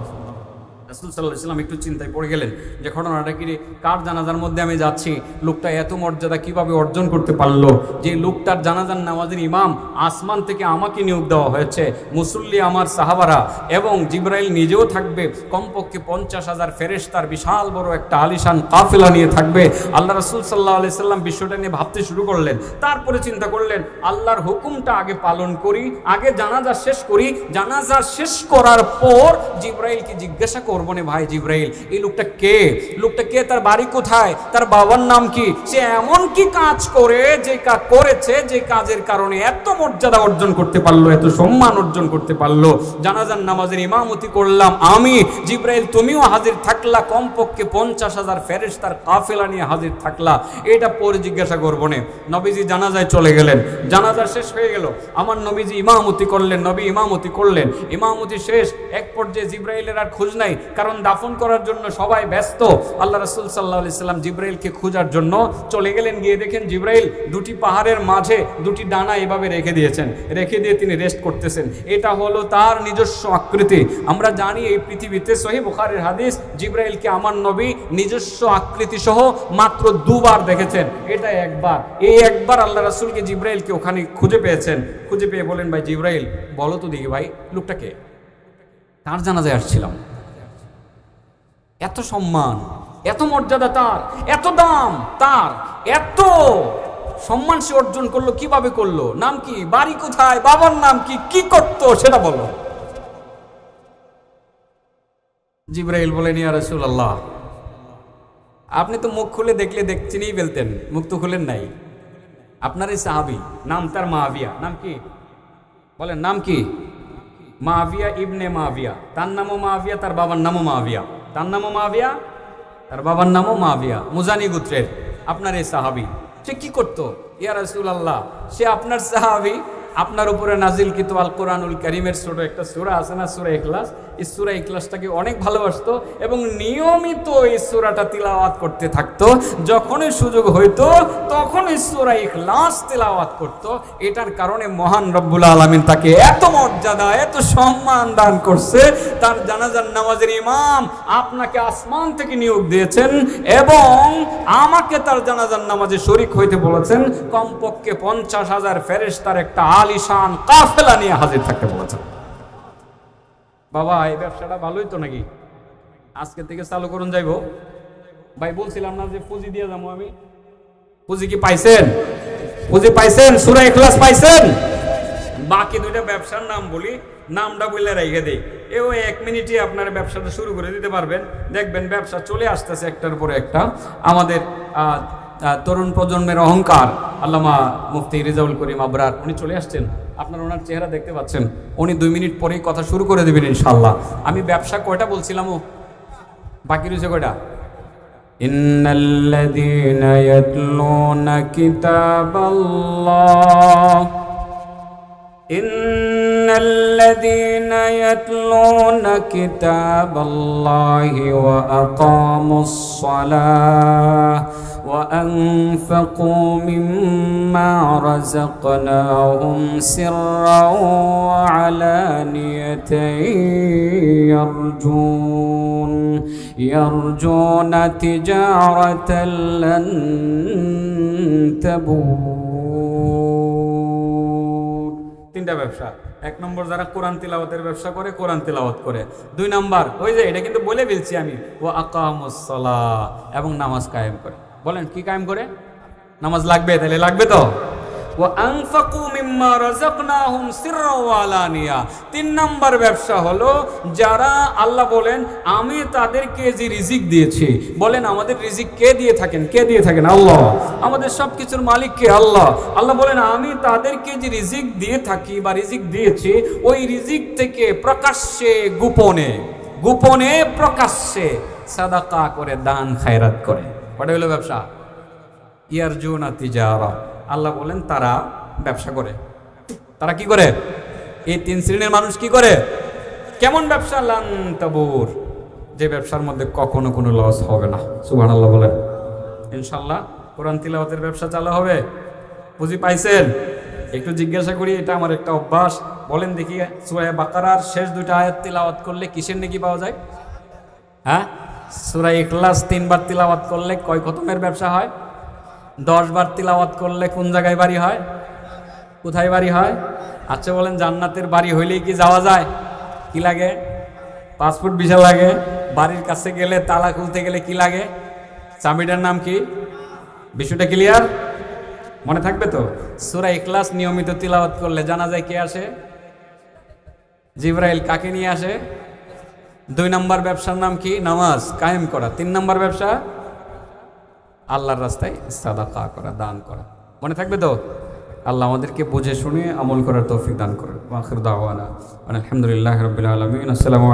রাসূল সাল্লাল্লাহু আলাইহি ওয়াসাল্লাম একটু চিন্তায় পড়ে গেলেন যে ঘটনাটা কি, কার জানাজার মধ্যে আমি যাচ্ছি, লোকটা এত মর্যাদা কিভাবে অর্জন করতে পারলো, যে লোকটার জানাজার নামাজের ইমাম আসমান থেকে আমাকে নিয়োগ দেওয়া হয়েছে, মুসল্লি আমার সাহাবারা এবং জিবরাইল নিজেও থাকবে, কমপক্ষে 50,000 ফেরেশতার বিশাল বড় একটা আলিশান কাফেলা নিয়ে থাকবে। আল্লাহ রাসূল সাল্লাল্লাহু আলাইহি ওয়াসাল্লাম বিষয়টা নিয়ে ভাবতে শুরু করলেন। তারপরে চিন্তা করলেন আল্লাহর হুকুমটা আগে পালন করি, আগে জানাজা শেষ করি, জানাজা শেষ করার পর জিবরাইলকে জিজ্ঞাসা করবো না, ভাই জিবরাইল এই লোকটা কে, লোকটা কে, তার বাড়ি কোথায়, তার বাবার নাম কি, সে এমন কি কাজ করে যে কাজ করেছে, যে কাজের কারণে এত মর্যাদা অর্জন করতে পারলো, এত সম্মান অর্জন করতে পারলো। জানাজার নামাজের ইমামতি করলাম আমি, জিবরাইল তুমিও হাজির থাকলা, কমপক্ষে 50,000 ফেরেশতার কাফেলা নিয়ে হাজির থাকলা, এটা পরে জিজ্ঞাসা করবো না। নবীজি জানাজায় চলে গেলেন, জানাজা শেষ হয়ে গেল, আমার নবীজি ইমামতি করলেন, নবী ইমামতি করলেন, ইমামতি শেষ। এক পর্যায়ে জিবরাইলের আর খোঁজ নাই, কারণ দাফন করার জন্য সবাই ব্যস্ত। আল্লাহ রাসূল সাল্লাল্লাহু আলাইহি সাল্লাম জিবরাইলকে খোঁজার জন্য চলে গেলেন, গিয়ে দেখেন জিবরাইল দুটি পাহাড়ের মাঝে দুটি ডানা এভাবে রেখে দিয়েছেন, রেখে দিয়ে তিনি রেস্ট করতেছেন। এটা হলো তার নিজস্ব আকৃতি। আমরা জানি এই পৃথিবীতে সহিহ বুখারীর হাদিস, জিবরাইলকে আমার নবী নিজস্ব আকৃতি সহ মাত্র 2 বার দেখেছেন, এটা একবার। এই একবার আল্লাহ রাসূলকে জিবরাইলকে ওখানে খুঁজে পেয়েছেন, খুঁজে পেয়ে বলেন, ভাই জিবরাইল বলো তো দেখি ভাই লোকটা কে, তার জানাজায় আসছিলাম, এত সম্মান, এত মর্যাদা তার, এত দাম তার, এত সম্মান সে অর্জন করলো, কিভাবে করলো, নাম কি, বাড়ি কোথায়, বাবার নাম কি, কি করতো সেটা বলো। জিবরাইল বলেন, ইয়া রাসূলুল্লাহ আপনি তো মুখ খুলে দেখলে চিনেই ফেলতেন, মুখ তো খুলেন নাই, আপনার এই সাহাবী নাম তার মাবিয়া, নাম কি বলেন, নাম কি, মাবিয়া ইবনে মাবিয়া, তার নামও মাবিয়া, তার বাবার নামও মাবিয়া, তার নামও মাবিয়া, তার বাবার নামও মাবিয়া, মুজানি গোত্রের আপনার এই সাহাবী। সে কি করতো ইয়া রাসূলুল্লাহ, সে আপনার সাহাবী, আপনার উপরে নাজিলকৃত আল কোরআনুল কারীমের ছোট একটা সূরা আছে না, সূরা ইখলাস, এই সূরা ইখলাসটাকে অনেক ভালোবাসতো এবং নিয়মিত এই সূরাটা তিলাওয়াত করতে থাকতো। যখনই সুযোগ হইতো তখন এই সূরা ইখলাস তিলাওয়াত করতো। এটার কারণে মহান রব্বুল আলামিন তাকে এত মর্যাদা, এত সম্মান দান করছে। তার জানাজার নামাজের ইমাম আপনাকে আসমান থেকে নিয়োগ দিয়েছেন এবং আমাকে তার জানাজার নামাজে শরীক হইতে বলেছেন। কমপক্ষে 50,000 ফেরেশতার একটা আলিশান কাফেলা নিয়ে হাজির থাকতে বলেছেন। বাবা এই ব্যবসাটা ভালোই তো নাকি, আজকে থেকে চালু করুন যাইব। ভাই বলছিলাম না যে পুঁজি দিয়ে যাবো আমি, পুঁজি কি পাইছেন, পুঁজি পাইছেন, সূরা ইখলাস পাইছেন। বাকি দুইটা ব্যবসার নাম বলি, নামটা বলে রেখে দেই, এও 1 মিনিটে আপনার ব্যবসাটা শুরু করে দিতে পারবেন। দেখবেন ব্যবসা চলে আসতেছে একটার পরে একটা। আমাদের তরুণ প্রজন্মের অহংকার আল্লামা মুফতি রেজাউল করিম আবরার, উনি চলে আসছেন, আপনারা ওনার চেহারা দেখতে পাচ্ছেন। উনি 2 মিনিট পরেই কথা শুরু করে দেবেন ইনশাআল্লাহ। আমি ব্যবসা কয়টা বলছিলাম, বাকি রয়েছে কয়টা? ইন্নাল্লাযীনা ইয়াতলুনা কিতাবাল্লাহ, ইন্নাল্লাযীনা ইয়াতলুনা কিতাবাল্লাহি ওয়া আকামুস সালাহ وأنفقوا مما رزقناهم سرا وعلانية يرجون تجارة لن تبور। 3টা ব্যবসা। 1 নম্বর যারা কোরআন তিলাওয়াতের ব্যবসা করে, কোরআন তিলাওয়াত করে। 2 নম্বর ওই যে এটা কিন্তু বলে ফেলছি আমি, ওয়া আকামুস সালাহ, এবং নামাজ কায়েম করে। বলেন কি কায়েম করে? নামাজ লাগবে, তাহলে লাগবে তো। ওয়া আনফাকু মিম্মা রাযাকনাহুম সিররা ওয়া আলানিয়া। 3 নম্বর ব্যবসা হলো যারা, আল্লাহ বলেন আমি তাদেরকে যে রিজিক দিয়েছি, বলেন আমাদের রিজিক কে দিয়ে থাকেন, কে দিয়ে থাকেন? আল্লাহ। আমাদের সবকিছুর মালিক কে? আল্লাহ। আল্লাহ বলেন আমি তাদেরকে যে রিজিক দিয়ে থাকি বা রিজিক দিয়েছি, ওই রিজিক থেকে প্রকাশ্যে গোপনে, গোপনে প্রকাশ্যে সাদাকা করে, দান খায়রাত করে। ওটা হলো ব্যবসা। ইয়ারজুনা তিজারা, আল্লাহ বলেন তারা ব্যবসা করে। তারা কি করে? এই 3 শ্রেণীর মানুষ কি করে? কেমন ব্যবসা? লান তাবুর, যে ব্যবসার মধ্যে কখনো কোনো লস হবে না। সুবহানাল্লাহ বলেন। ইনশাআল্লাহ কোরআন তিলাওয়াতের ব্যবসা চালু হবে। বুঝি পাইছেন? একটু জিজ্ঞাসা করি, এটা আমার একটা অভ্যাস। বলেন দেখি, সূরা বাকারার শেষ 2টা আয়াত তিলাওয়াত করলে কিসের নেকি পাওয়া যায়? হ্যাঁ, সূরা ইখলাস 3 বার তিলাওয়াত করলে কয় খতমের ব্যবসা হয়? 10 বার তিলাওয়াত করলে কোন জায়গায় বাড়ি হয়? কোথায় বাড়ি হয়? আচ্ছা বলেন, জান্নাতের বাড়ি হইলেই কি যাওয়া যায়? কি লাগে? পাসপোর্ট ভিসা লাগে। বাড়ির কাছে গেলে তালা খুলতে গেলে কি লাগে? চাবিটার নাম কি? বিষয়টা ক্লিয়ার? মনে থাকবে তো? সূরা ইখলাস নিয়মিত তিলাওয়াত করলে জানাজায় কে আসে? জিবরাইল। কাকে নিয়ে আসে? 2 নম্বর ব্যবসার নাম কি? নামাজ কায়েম করা। 3 নম্বর ব্যবসা আল্লাহর রাস্তায় সাদাকা করা, দান করা। মনে থাকবে তো? আল্লাহ আমাদেরকে বুঝে শুনে আমল করার তৌফিক দান করেন। আখির দাওয়ানা আলহামদুলিল্লাহি রাব্বিল আলামিন। আসসালামু